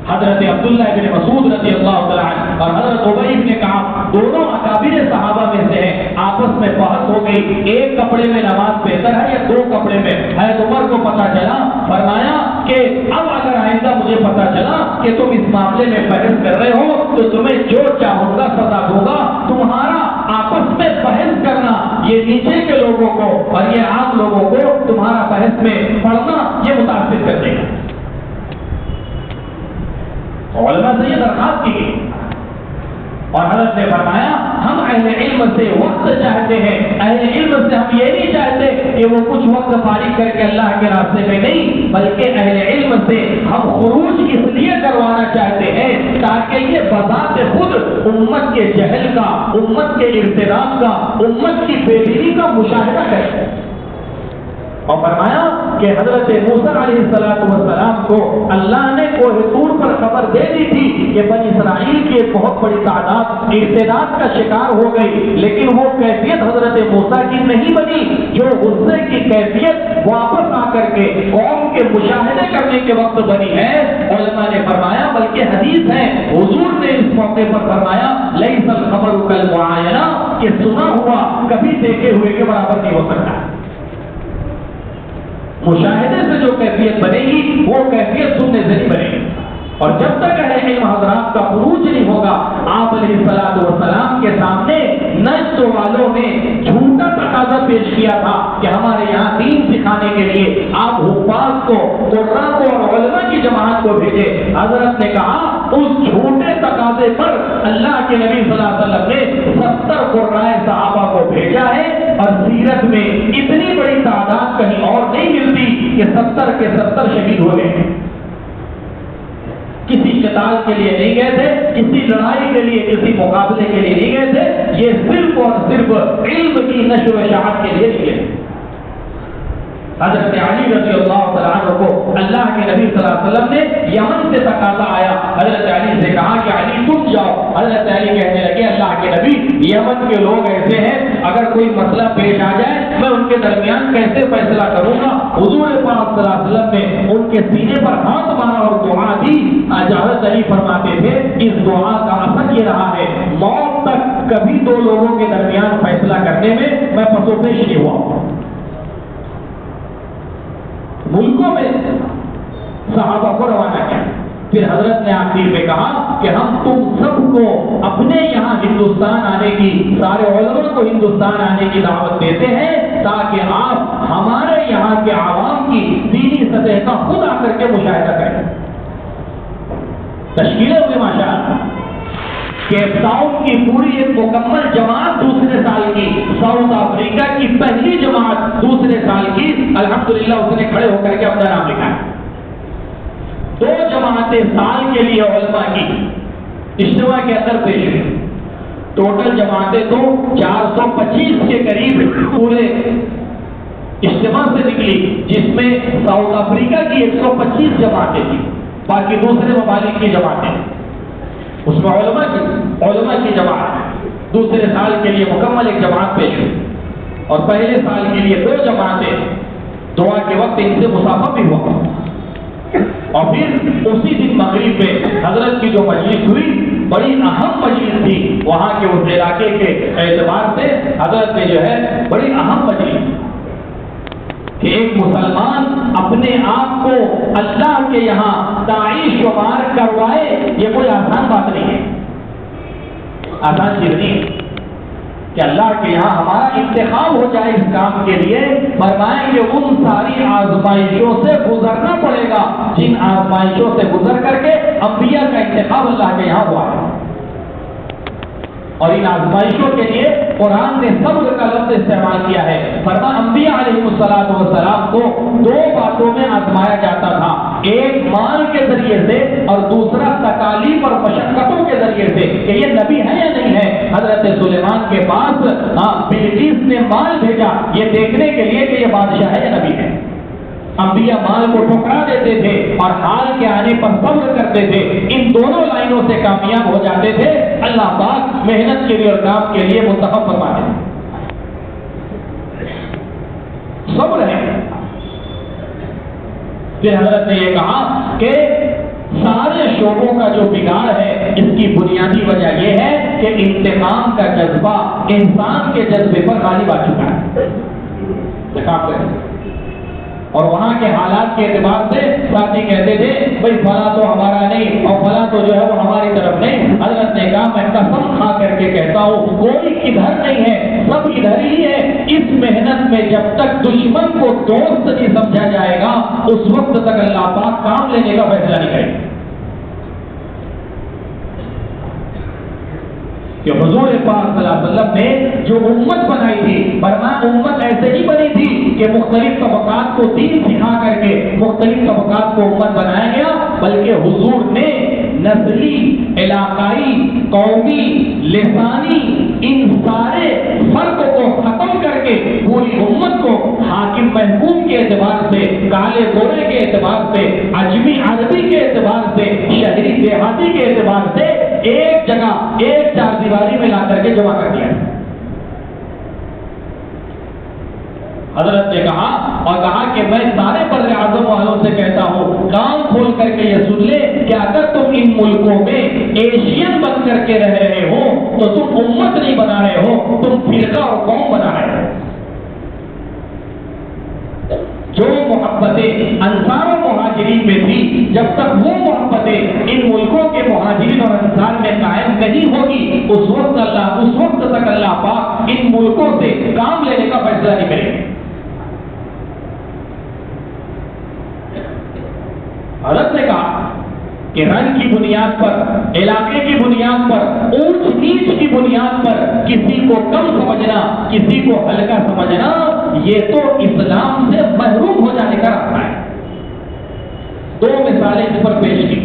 حضرت عبداللہ ابن مسعود رضی اللہ تعالیٰ عنہ اور حضرت ابی بن کعب دونوں اکابر صحابہ میں سے ہیں، آپس میں بحث ہو گئی، ایک کپڑے میں نماز بہتر ہے یا دو کپڑے میں؟ حضرت عمر کو پتا چلا، فرمایا کہ اب اگر آئندہ مجھے پتا چلا کہ تم اس معاملے میں بحث کر رہے ہو تو تمہیں جو چاہوں گا سزا دوں گا، تمہارا آپس میں بحث کرنا یہ نیچے کے لوگوں کو اور یہ عام لوگوں کو تمہارا بحث میں پڑھنا یہ متاثر کر دے گا۔ علماء سے یہ درخواست کی گئی اور حضرت نے فرمایا ہم اہل علم سے وقت چاہتے ہیں، اہل علم سے ہم یہ نہیں چاہتے کہ وہ کچھ وقت فارغ کر کے اللہ کے راستے میں نہیں، بلکہ اہل علم سے ہم خروج اس لیے کروانا چاہتے ہیں تاکہ یہ بذات خود امت کے جہل کا، امت کے ارتداد کا، امت کی بے دینی کا مشاہدہ کرے۔ اور فرمایا کہ حضرت موسیٰ علیہ السلام کو اللہ نے کوہ طور پر خبر دے دی تھی کہ بنی اسرائیل کی ایک بہت بڑی تعداد ارتداد کا شکار ہو گئی، لیکن وہ کیفیت حضرت موسیٰ کی نہیں بنی جو غصے کی کیفیت واپس آ کر کے قوم کے مشاہدے کرنے کے وقت بنی ہے۔ علماء نے فرمایا بلکہ حدیث ہے، حضور نے اس موقع پر فرمایا لیس الخبر کالمعاینہ، کہ سنا ہوا کبھی دیکھے ہوئے کے برابر نہیں ہو سکتا۔ مشاہدے سے جو کیفیت بنے گی وہ کیفیت سننے سے نہیں بنے گی، اور جب تک اہل علم حضرات کا خروج نہیں ہوگا، آپ علیہ السلام کے سامنے نجد والوں نے جھوٹا تقاضا پیش کیا تھا کہ ہمارے یہاں دین سکھانے کے لیے آپ حفاظ کو، قراء کو اور علماء کی جماعت کو بھیجے۔ حضرت نے کہا اس جھوٹے تقاضے پر اللہ کے نبی صلی اللہ علیہ وسلم نے 70 قراء صحابہ کو بھیجا ہے، اور سیرت میں اتنی بڑی تعداد کہیں اور نہیں ملتی کہ 70 کے 70 شہید ہو گئے ہیں۔ کسی قتال کے لیے نہیں گئے تھے، کسی لڑائی کے لیے، کسی مقابلے کے لیے نہیں گئے تھے، یہ صرف اور صرف علم کی نشر و اشاعت کے لیے نہیں گئے۔ حضرت علی رضی اللہ تعالیٰ عنہ کو اللہ کے نبی صلی اللہ علیہ وسلم نے یمن سے تقاضا آیا، حضرت علی سے کہا کہ علی تم جاؤ۔ حضرت علی کہنے لگے اللہ کے نبی یمن کے لوگ ایسے ہیں، اگر کوئی مسئلہ پیش آ جائے میں ان کے درمیان کیسے فیصلہ کروں گا؟ حضور پاک صلی اللہ علیہ وسلم نے ان کے سینے پر ہاتھ مارا اور دعا دی۔ حضرت علی فرماتے تھے اس دعا کا اثر یہ رہا ہے موت تک کبھی دو لوگوں کے درمیان فیصلہ کرنے میں پسو پیش نہیں ہوا۔ ملکوں میں صحابہ کو روانہ کیا، پھر حضرت نے آخر میں کہا کہ ہم تم سب کو اپنے یہاں ہندوستان آنے کی، سارے علماء کو ہندوستان آنے کی دعوت دیتے ہیں تاکہ آپ ہمارے یہاں کے عوام کی دینی سطح کا خود آ کر کے مشاہدہ کریں۔ تشکیلیں ہوئی ماشاءاللہ، کیپ ٹاؤن کی پوری ایک مکمل جماعت دوسرے سال کی، ساؤتھ افریقہ کی پہلی جماعت دوسرے سال کی، الحمدللہ اس نے کھڑے ہو کر کے اپنا نام لکھا ہے۔ 2 جماعتیں سال کے لیے علماء کی اجتماع کے اندر پیش ہوئی، ٹوٹل جماعتیں تو 425 کے قریب پورے اجتماع سے نکلی، جس میں ساؤتھ افریقہ کی 125 جماعتیں تھیں، باقی دوسرے ممالک کی جماعتیں، اس میں علماء کی جماعت دوسرے سال کے لیے مکمل ایک جماعت پیش ہوئی، اور پہلے سال کے لیے 2 جماعتیں، دعا کے وقت ان سے مسافہ بھی ہوا، اور پھر اسی دن مغرب میں حضرت کی جو مجلس ہوئی بڑی اہم مجلس تھی، وہاں کے اس علاقے کے اعتبار سے حضرت نے جو ہے بڑی اہم مجلس کہ ایک مسلمان اپنے آپ کو اللہ کے یہاں داعی شمار کروائے، یہ کوئی آسان بات نہیں ہے، آسان چیز نہیں ہے کہ اللہ کے یہاں ہمارا انتخاب ہو جائے اس کام کے لیے۔ فرمائیں کہ ان ساری آزمائشوں سے گزرنا پڑے گا جن آزمائشوں سے گزر کر کے انبیاء کا انتخاب اللہ کے یہاں ہوا ہے، اور ان آزمائشوں کے لیے قرآن نے صبر کا لفظ استعمال کیا ہے۔ فرمایا انبیاء علیہ السلام کو 2 باتوں میں آزمایا جاتا تھا، ایک مال کے ذریعے سے اور دوسرا تکالیف اور مشقتوں کے ذریعے سے کہ یہ نبی ہے یا نہیں ہے۔ حضرت سلیمان کے پاس بلقیس نے مال بھیجا یہ دیکھنے کے لیے کہ یہ بادشاہ ہے یا نبی ہے۔ انبیاء مال کو ٹھکرا دیتے تھے اور حال کے آنے پر صبر کرتے تھے، ان دونوں لائنوں سے کامیاب ہو جاتے تھے۔ اللہ پاک محنت کے لیے اور کام کے لیے منتخب فرماتے ہیں، صبر ہے۔ پھر حضرت نے یہ کہا کہ سارے شعبوں کا جو بگاڑ ہے اس کی بنیادی وجہ یہ ہے کہ انتقام کا جذبہ انسان کے جذبے پر غالب آ چکا ہے. اور وہاں کے حالات کے اعتبار سے ساتھی کہتے تھے بھائی فلاں تو ہمارا نہیں اور فلاں تو جو ہے وہ ہماری طرف نہیں. حضرت نے کہا میں قسم کھا کر کے کہتا ہوں کوئی ادھر نہیں ہے, سب ادھر ہی ہے. اس محنت میں جب تک دشمن کو دوست نہیں سمجھا جائے گا اس وقت تک اللہ پاک کام لینے کا فیصلہ نہیں کرے. کہ حضور پاک صلی اللہ علیہ وسلم نے جو امت بنائی تھی, فرمایا امت ایسے ہی بنی تھی کہ مختلف طبقات کو دین سکھا کر کے مختلف طبقات کو امت بنایا گیا, بلکہ حضور نے نسلی, علاقائی, قومی, لسانی ان سارے فرق کو ختم کر کے پوری امت کو حاکم محکوم کے اعتبار سے, کالے گورے کے اعتبار سے, عجمی عربی کے اعتبار سے, شہری دیہاتی کے اعتبار سے ایک جگہ ایک چار دیواری میں لا کر کے جمع کر دیا. حضرت نے کہا اور کہا کہ میں سارے بر اعظم والوں سے کہتا ہوں کان کھول کر کے یہ سن لے کہ اگر تم ان ملکوں میں ایشین بن کر کے رہ رہے ہو تو تم امت نہیں بنا رہے ہو, تم فرقہ اور قوم بنا رہے ہو. جو محبتیں انصار و مہاجرین میں تھی, جب تک وہ محبتیں ان ملکوں کے مہاجرین اور انصار میں قائم نہیں ہوگی اس وقت تک اللہ پاک ان ملکوں سے کام لینے کا فیصلہ نہیں کرے گا. حضرت نے کہا کہ رنگ کی بنیاد پر, علاقے کی بنیاد پر, اونچ نیچ کی بنیاد پر کسی کو کم سمجھنا, کسی کو ہلکا سمجھنا, یہ تو اسلام سے محروم ہو جانے کا راستہ ہے. دو مثالیں اس پر پیش کی.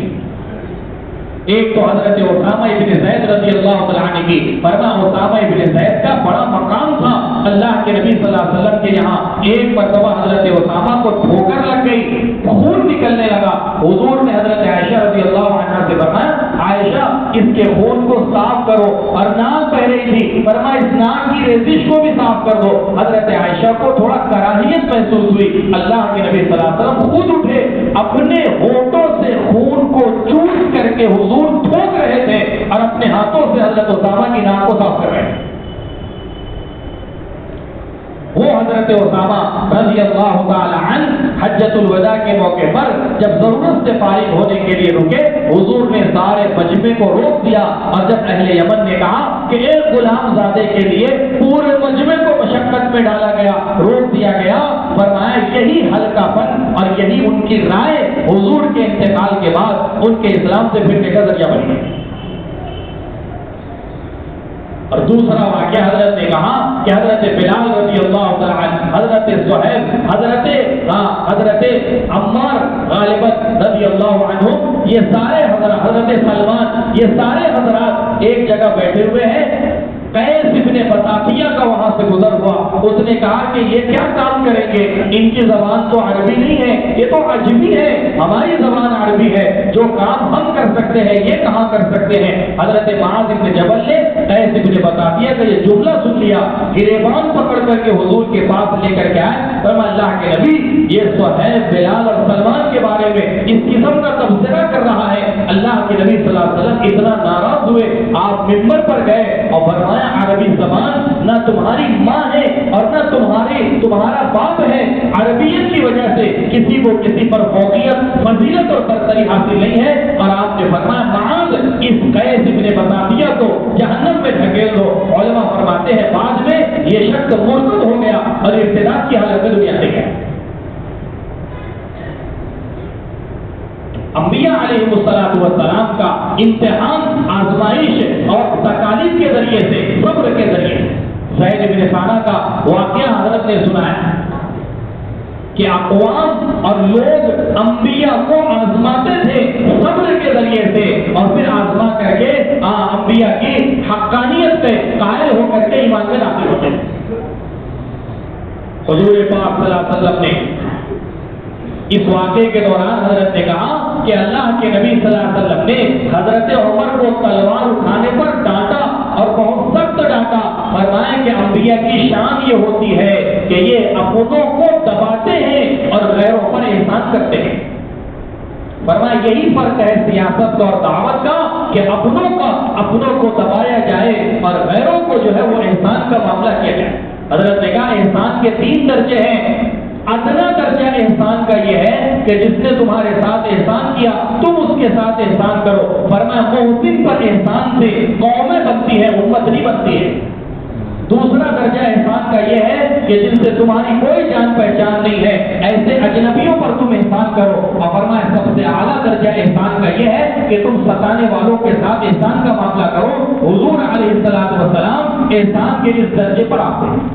ایک تو حضرت اسامہ ابن زید رضی اللہ تعالیٰ عنہ کی. فرمایا اسامہ ابن زید کا بڑا مقام تھا اللہ کے نبی صلی اللہ علیہ وسلم کے یہاں. ایک مرتبہ حضرت اسامہ کو ٹھوکر لگ گئی, خون نکلنے لگا. حضور نے حضرت عائشہ رضی اللہ عنہا سے فرمایا عائشہ اس کے خون کو صاف کرو, اور ناک بہ رہی تھی, فرمایا اس ناک کی ریزش کو بھی صاف کر دو. حضرت عائشہ کو تھوڑا کراہیت محسوس ہوئی. اللہ کے نبی صلی اللہ علیہ وسلم خود اٹھے, اپنے ہونٹوں سے خون کو چوس کر کے حضور ٹھوک رہے تھے اور اپنے ہاتھوں سے حضرت اسامہ کی ناک کو صاف کر رہے تھے. وہ حضرت اسامہ رضی اللہ تعالی عنہ حجۃ الوداع کے موقع پر جب ضرورت سے فارغ ہونے کے لیے رکے, حضور نے سارے مجمع کو روک دیا, اور جب اہل یمن نے کہا کہ ایک غلام زادے کے لیے پورے مجمع کو مشقت میں ڈالا گیا, روک دیا گیا, فرمایا یہی ہلکا پن اور یہی ان کی رائے حضور کے انتقال کے بعد ان کے اسلام سے پھرنے کا ذریعہ بن گئی. اور دوسرا واقعہ حضرت نے کہا کہ حضرت بلال رضی اللہ تعالیٰ عنہ, حضرت صہیب, حضرت عمار غالباً رضی اللہ عنہ, یہ سارے حضرت سلمان, یہ سارے حضرات ایک جگہ بیٹھے ہوئے ہیں. قیس ابن بطافیہ کا وہاں سے گزر ہوا. اس نے کہا کہ یہ کیا کام کریں گے, ان کی زبان تو عربی نہیں ہے, یہ تو عجمی ہے, ہماری زبان عربی ہے, جو کام ہم کر سکتے ہیں یہ کہاں کر سکتے ہیں. حضرت معاذ ابن جبل نے قیس ابن بطافیہ کا یہ جملہ سن لیا, گریبان پکڑ کر کے حضور کے پاس لے کر کے آئے. فرمایا اللہ کے نبی یہ صہیب, بلال اور سلمان کے بارے میں اس قسم کا تبصرہ کر رہا ہے. اللہ کے نبی صلی اللہ علیہ وسلم اتنا ناراض ہوئے, آپ منبر پر گئے اور فرمایا عربی زبان نہ تمہاری ماں ہے اور نہ تمہارا باپ ہے. عربیت کی وجہ سے کسی کو کسی پر فوقیت, فضیلت اور برتری حاصل نہیں ہے. اور آپ نے فرمایا معاذ اس قیس ابن بطافیہ کو جہنم میں دھکیل دو. علماء فرماتے ہیں بعد میں یہ شخص مرتد ہو گیا اور ارتداد کی حالت میں دنیا سے گیا. انبیاء علیہ السلام کا امتحان آزمائش اور تکالیف کے ذریعے سے, صبر کے ذریعے سے. زید بن ثانہ کا واقعہ حضرت نے سنایا کہ اقوام اور لوگ انبیاء کو آزماتے تھے صبر کے ذریعے سے, اور پھر آزما کر کے انبیاء کی حقانیت سے قائل ہو کر کے ایمان میں داخل ہوتے تھے. حضور پاک صلی اللہ علیہ وسلم نے اس واقعے کے دوران حضرت نے کہا کہ اللہ کے نبی صلی اللہ علیہ وسلم نے حضرت عمر کو تلوار اٹھانے پر ڈانٹا اور بہت سخت ڈانٹا. فرمایا کہ انبیاء کی شان یہ ہوتی ہے کہ یہ اپنوں کو دباتے ہیں اور غیروں پر احسان کرتے ہیں. فرمایا یہی فرق ہے سیاست اور دعوت کا کہ اپنوں کو دبایا جائے اور غیروں کو جو ہے وہ احسان کا معاملہ کیا جائے. حضرت نے کہا احسان کے 3 درجے ہیں. ادنا درجہ احسان کا یہ ہے کہ جس نے تمہارے ساتھ احسان کیا تم اس کے ساتھ احسان کرو. فرمایا محسن پر احسان سے قومیں بنتی ہے، امت نہیں بنتی ہے. دوسرا درجہ احسان کا یہ ہے کہ جن سے تمہاری کوئی جان پہچان نہیں ہے ایسے اجنبیوں پر تم احسان کرو. اور فرمایا سب سے اعلیٰ درجہ احسان کا یہ ہے کہ تم ستانے والوں کے ساتھ احسان کا معاملہ کرو. حضور علیہ السلام احسان کے اس درجے پر آتے ہیں.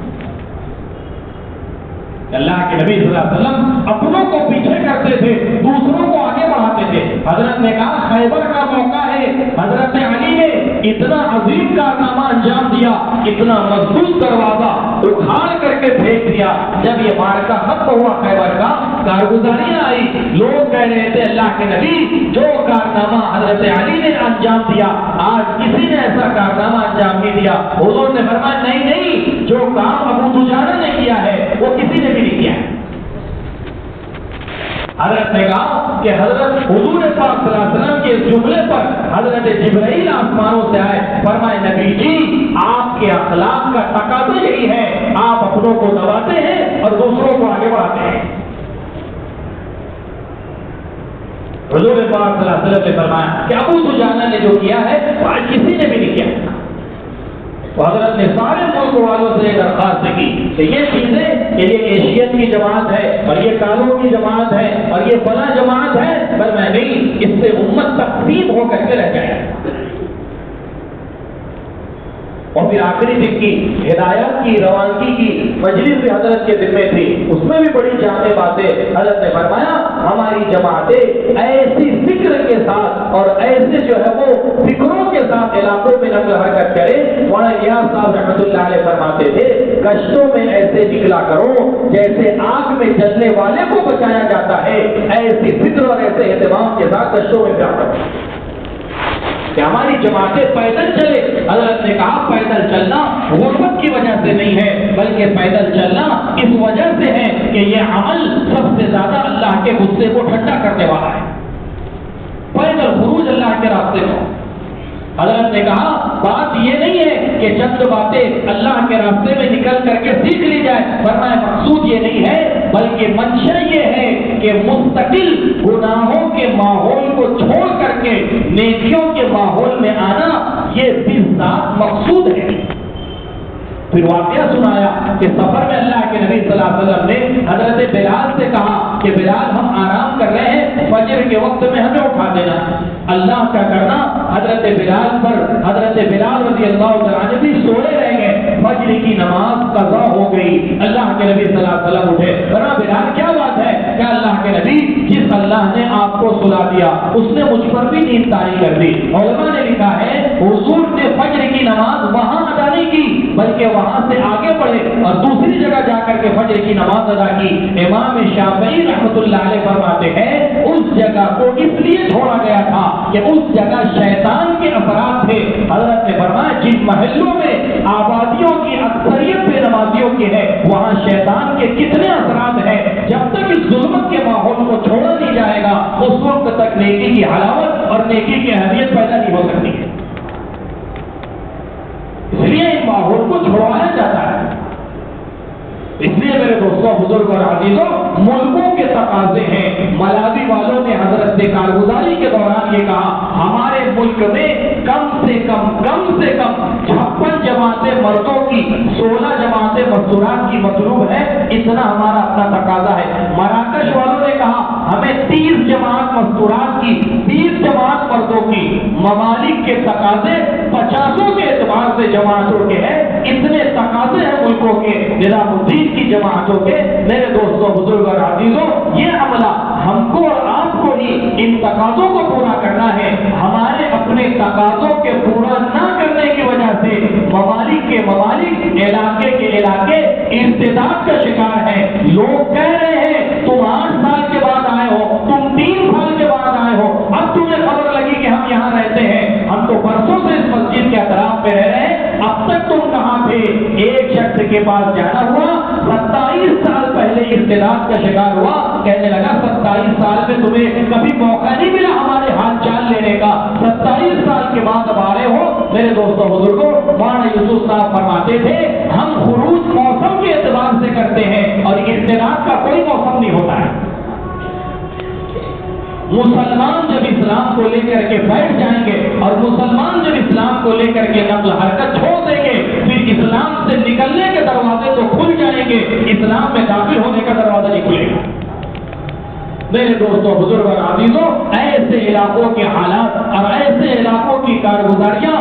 اللہ کے نبی صلی اللہ علیہ وسلم اپنوں کو پیچھے کرتے تھے، دوسروں کو آگے بڑھاتے تھے. حضرت نے کہا خیبر کا موقع ہے، حضرت علی نے اتنا عظیم کارنامہ انجام دیا، اتنا مضبوط دروازہ اکھاڑ کر کے پھینک دیا. جب یہ مارکا ختم ہوا خیبر کا، کارگزاریاں آئی، لوگ کہہ رہے تھے اللہ کے نبی جو کارنامہ حضرت علی نے انجام دیا آج کسی نے ایسا کارنامہ انجام نہیں دیا. حضور نے فرمایا نہیں، جو کام ابو دجانہ نے کیا ہے وہ کسی نے بھی نہیں کیا. حضرت نے کہا کہ حضرت حضور پاک صلی اللہ علیہ وسلم کے اس جملے پر حضرت جبرائیل آسمانوں سے آئے. فرمائے نبی جی آپ کے اخلاق کا تقاضا یہی ہے، آپ اپنوں کو دباتے ہیں اور دوسروں کو آگے بڑھاتے ہیں. حضور پاک صلی اللہ علیہ وسلم نے فرمایا کہ ابو دجانہ نے جو کیا ہے وہ آج کسی نے بھی نہیں کیا. تو حضرت نے سارے ملک والوں سے درخواست کی کہ یہ چیزیں کہ یہ ایشین کی جماعت ہے اور یہ کالوں کی جماعت ہے اور یہ فلاں جماعت ہے، پر میں نہیں، اس سے امت تقسیم ہو کر کے رہ جائے. اور پھر آخری دن کی ہدایت کی روانگی کی مجلس بھی حضرت کے ذمہ تھی، اس میں بھی بڑی جامع باتیں حضرت نے فرمایا. ہماری جماعتیں ایسی فکر کے ساتھ اور ایسے جو ہے وہ فکروں کے ساتھ علاقوں میں نقل حرکت کرے. مولانا الیاس صاحب رحمۃ اللہ علیہ فرماتے تھے کشتوں میں ایسے نکلا کرو جیسے آگ میں جلنے والے کو بچایا جاتا ہے، ایسی فکر اور ایسے اہتمام کے ساتھ کشتوں میں جا کر کہ ہماری جماعتیں پیدل چلے. حضرت نے کہا پیدل چلنا غربت کی وجہ سے نہیں ہے بلکہ پیدل چلنا اس وجہ سے ہے کہ یہ عمل سب سے زیادہ اللہ کے غصے کو ٹھنڈا کرنے والا ہے. پیدل خروج اللہ کے راستے میں. حضرت نے کہا بات یہ نہیں ہے کہ چند باتیں اللہ کے راستے میں نکل کر کے سیکھ لی جائے. فرمایا مقصود یہ نہیں ہے بلکہ منشا یہ ہے کہ مستقل گناہوں کے ماحول کو چھوڑ کر کے نیکیوں کے ماحول میں آنا یہ بھی ذات مقصود ہے. پھر واقعہ سنایا کہ سفر میں اللہ کے نبی صلی اللہ علیہ وسلم نے حضرت بلال سے کہا کہ بلال ہم آرام کر رہے ہیں، فجر کے وقت میں ہمیں اٹھا دینا. اللہ کا کرنا حضرت بلال پر حضرت بلال رضی اللہ عنہ بھی سوئے رہ گئے. فجر کی نماز قضا ہو گئی. اللہ کے نبی صلی اللہ علیہ وسلم اٹھے. فرمایا بلال کیا بات ہے؟ کیا اللہ کے نبی جس اللہ نے آپ کو سلا دیا اس نے مجھ پر بھی نیند طاری کر دی. علماء نے لکھا ہے حضور نے فجر کی نماز وہاں ادا نہیں کی بلکہ وہاں سے آگے بڑھے اور دوسری جگہ جا کر کے فجر کی نماز ادا کی. امام شافعی رحمۃ اللہ علیہ فرماتے ہیں اس جگہ کو اس لیے چھوڑا گیا تھا کہ اس جگہ شیطان کے افراد تھے. حضرت نے فرمایا جن محلوں میں آبادیوں کی اکثریت بے نمازیوں کی ہے وہاں شیطان کے کتنے اثرات ہیں. جب تک اس ظلمت کے ماحول کو چھوڑا نہیں جائے گا اس وقت تک نیکی کی حلاوت اور نیکی کی اہمیت پیدا نہیں ہو سکتی ہے. اس لیے ان ماحول کو چھوڑوایا جاتا ہے. اس لیے میرے دوستوں بزرگ اور عزیزوں ملکوں کے تقاضے ہیں. ملاوی والوں نے حضرت سے کارگزاری کے دوران یہ کہا ہمارے ملک میں کم سے کم 56 جماعتیں مردوں کی 16 جماعتیں مستورات کی مطلوب ہے. اتنا ہمارا اپنا تقاضا ہے. مراکش والوں نے کہا ہمیں 30 جماعت مستورات کی 20 جماعت مردوں کی. ممالک کے تقاضے 50 کے اعتبار سے جماعتوں کے ہیں. اتنے تقاضے ہیں ملکوں کے نظام الدین کی جماعتوں کے. میرے دوستوں بزرگ اور عزیزوں یہ عملہ ہم کو اور آپ کو ہی ان تقاضوں کو پورا کرنا ہے. ہمارے اپنے تقاضوں کے پورا نہ کرنے کی وجہ سے ممالک کے ممالک علاقے کے علاقے ارتداد کا شکار ہے. لوگ کہہ رہے ہیں تم 8 سال کے بعد آئے ہو، تم 3 سال کے بعد آئے ہو، اب تمہیں خبر لگی کہ ہم یہاں رہتے ہیں. ہم تو برسوں سے اس مسجد کے اطراف پہ رہ رہے ہیں، اب تک وقت تم کہاں تھے؟ ایک شخص کے پاس جانا ہوا، 27 سال پہلے اختلاط کا شکار ہوا، کہنے لگا 27 سال میں تمہیں کبھی موقع نہیں ملا ہمارے حال چال لینے کا، 27 سال کے بعد اب آ رہے ہو۔ میرے دوستوں بزرگوں، مولانا یوسف صاحب فرماتے تھے ہم خروج موسم کے اعتبار سے کرتے ہیں اور اختلاط کا کوئی موسم نہیں ہوتا ہے۔ مسلمان جب اسلام کو لے کر کے بیٹھ جائیں گے اور مسلمان جب اسلام کو لے کر کے نقل حرکت چھوڑ دیں گے، پھر اسلام سے نکلنے کے دروازے تو کھل جائیں گے، اسلام میں داخل ہونے کا دروازہ نہیں کھلے گا۔ میرے دوستوں بزرگ اور عزیزوں، ایسے علاقوں کے حالات اور ایسے علاقوں کی کارگزاریاں،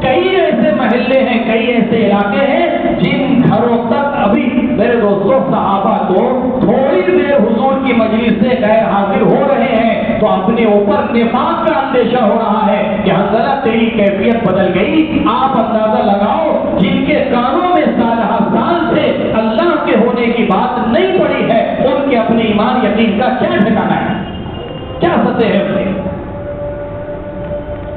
کئی ایسے محلے ہیں، کئی ایسے علاقے ہیں جن گھروں تک ابھی میرے دوستوں صحابہ کو تھوڑی دیر حضور کی مجلس سے غیر حاضر ہو رہے ہیں تو اپنے اوپر نفاق کا اندیشہ ہو رہا ہے کہ حنظلہ تیری کیفیت بدل گئی۔ آپ اندازہ لگاؤ جن کے کانوں میں سالہ سال سے اللہ کے ہونے کی بات نہیں پڑی ہے، ان کے اپنے ایمان یقین کا کیا ٹھکانا ہے، کیا سطح ہے انہیں؟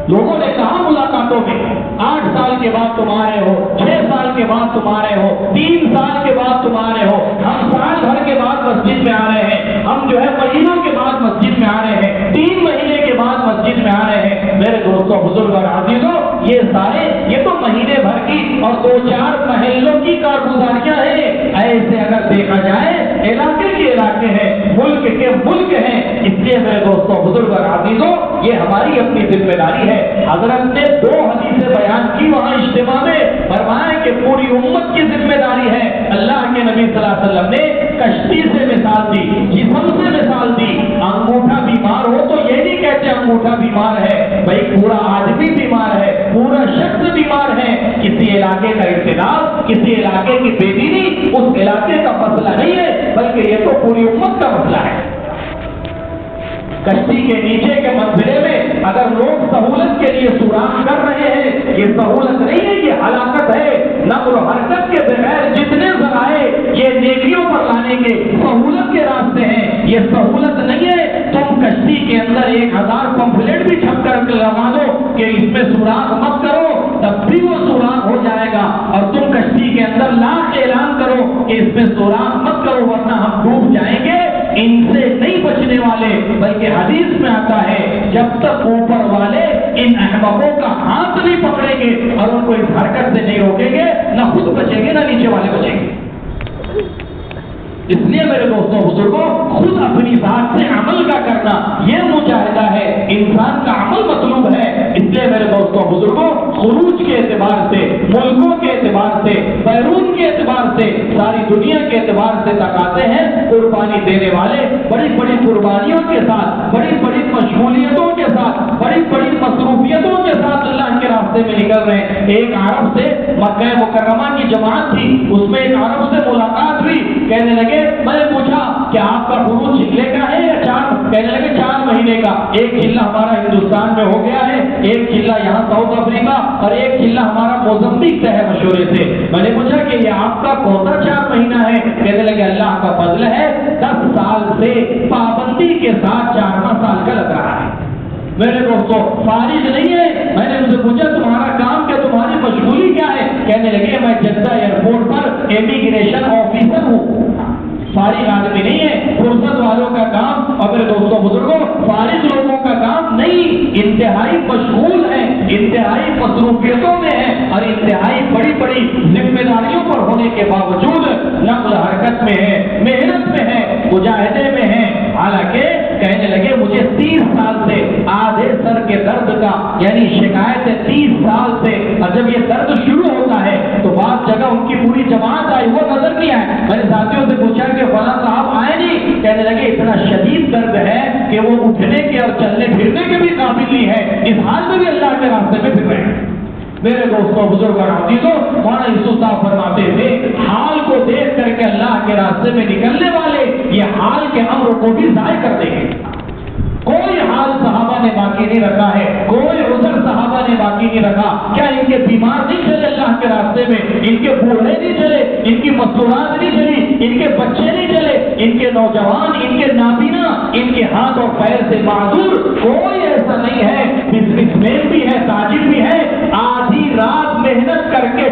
لوگوں نے کہا ملاقاتوں میں 8 سال کے بعد تم آ رہے ہو، 6 سال کے بعد تم آ رہے ہو، 3 سال کے بعد تم آ رہے ہو، ہم سال بھر کے بعد مسجد میں آ رہے ہیں، ہم جو ہے مہینوں کے بعد مسجد میں آ رہے ہیں، 3 مہینے کے بعد مسجد میں آ رہے ہیں۔ میرے دوستوں بزرگ اور عزیزوں، یہ تو مہینے بھر کی اور 2-4 محلوں کی کارگزاریاں ہیں۔ ایسے اگر دیکھا جائے علاقے کے علاقے ہیں، ملک کے ملک ہیں۔ اس لیے میرے دوستوں بزرگ اور عزیزوں، یہ ہماری اپنی ذمہ داری ہے۔ حضرت نے 2 حدیثیں بیان کی وہاں اجتماع میں، فرمایا کہ پوری امت کی ذمہ داری ہے۔ اللہ کے نبی صلی اللہ علیہ وسلم نے کشتی سے مثال دی، جسم سے مثال دی۔ انگوٹھا بیمار ہو تو یہ نہیں کہتے انگوٹھا بیمار ہے، بھائی پورا آدمی بیمار ہے، پورا شخص بیمار ہے۔ کسی علاقے کا اختلاف، کسی علاقے کی بے دینی اس علاقے کا مسئلہ نہیں ہے، بلکہ یہ تو پوری امت کا مسئلہ ہے۔ کشتی کے نیچے کے منزلے میں اگر لوگ سہولت کے لیے سوراخ کر رہے ہیں، یہ سہولت نہیں ہے، یہ ہلاکت ہے۔ نقل و حرکت کے بغیر جتنے ذرائع یہ نیکیوں پر لانے کے سہولت کے راستے ہیں، یہ سہولت نہیں ہے۔ تم کشتی کے اندر 1000 پمفلیٹ بھی چھپ کر لگا دو کہ اس میں سوراخ مت کرو، تب بھی وہ سوراخ ہو جائے گا۔ اور تم کشتی کے اندر لاکھ اعلان کرو کہ اس میں سوراخ مت کرو ورنہ ہم ڈوب جائیں گے، ان سے نہیں بچنے والے۔ بلکہ حدیث میں آتا ہے جب تک اوپر والے ان احمقوں کا ہاتھ نہیں پکڑیں گے اور ان کو اس حرکت سے نہیں روکیں گے، نہ خود بچیں گے نہ نیچے والے بچیں گے۔ اس لیے میرے دوستوں بزرگوں، خود اپنی ذات سے عمل کا کرنا یہ مجاہدہ ہے، انسان کا عمل مطلوب ہے۔ اس لیے میرے دوستوں بزرگوں، خروج کے اعتبار سے، ملکوں کے اعتبار سے، بیرون کے اعتبار سے، ساری دنیا کے اعتبار سے تقاضے ہیں۔ قربانی دینے والے بڑی بڑی قربانیوں کے ساتھ، بڑی بڑی مشغولیتوں کے ساتھ، بڑی بڑی مصروفیتوں کے ساتھ اللہ کے راستے میں نکل رہے ہیں۔ ایک عرب سے مکہ مکرمہ کی جماعت تھی، اس میں ایک عرب سے ملاقات ہوئی، کہنے لگے، میں نے پوچھا کہ آپ کا خروج چلے کا ہے یا 4؟ کہنے لگے 4 مہینے کا۔ ایک چلہ ہمارا ہندوستان میں ہو گیا ہے، ایک چلہ یہاں ساؤتھ افریقہ اور ایک چلہ ہمارا موزمبیق سے ہے مشورے سے۔ میں نے پوچھا کہ یہ آپ کا کون سا 4 مہینہ ہے؟ کہنے لگے اللہ کا فضل ہے 10 سال سے پابندی کے ساتھ 4واں سال کا لگ رہا ہے۔ میرے دوستوں فارغ نہیں ہے۔ میں نے ان سے پوچھا تمہارا کام کیا، تمہاری مشغولی کیا ہے؟ کہنے لگے میں جدہ ایئرپورٹ پر امیگریشن آفیسر ہوں۔ فارغ آدمی نہیں ہے، فرصت والوں کا کام اور میرے دوستوں بزرگوں فارغ لوگوں کا کام نہیں، انتہائی مشغول ہیں، انتہائی مصروفیتوں میں ہیں اور انتہائی بڑی بڑی ذمہ داریوں پر ہونے کے باوجود نقل حرکت میں ہے، محنت میں ہے، مجاہدے میں ہے۔ حالانکہ کہنے لگے مجھے 30 سال سے آدھے سر کے درد کا یعنی شکایت ہے 30 سال سے، اور جب یہ درد شروع ہوتا ہے تو بعض جگہ ان کی پوری جماعت آئی، وہ نظر نہیں آئے۔ میں نے ساتھیوں سے پوچھا کہ فلاں صاحب آئے نہیں؟ کہنے لگے اتنا شدید درد ہے کہ وہ اٹھنے کے اور چلنے پھرنے کے بھی قابل نہیں ہے، اس حال میں بھی اللہ کے راستے میں پھر رہے ہیں۔ میرے دوستوں بزرگ اور عزیزوں، مولانا یوسف صاحب فرماتے تھے حال کو دیکھ کر کے اللہ کے راستے میں نکلنے والے یہ حال کے امر کو بھی ضائع کر دیں گے۔ کوئی حال صحابہ نے باقی نہیں رکھا ہے، کوئی عذر صحابہ نے باقی نہیں رکھا۔ کیا ان کے بیمار نہیں چلے اللہ کے راستے میں؟ ان کے بوڑھے نہیں چلے، ان کی مستورات نہیں چلی، ان کے بچے نہیں چلے، ان کے نوجوان، ان کے نابینا، ان کے ہاتھ اور پیر سے معذور کوئی ایسا نہیں ہے۔ بزنس مین بھی ہے، تاجر بھی ہے، آدھی رات محنت کر کے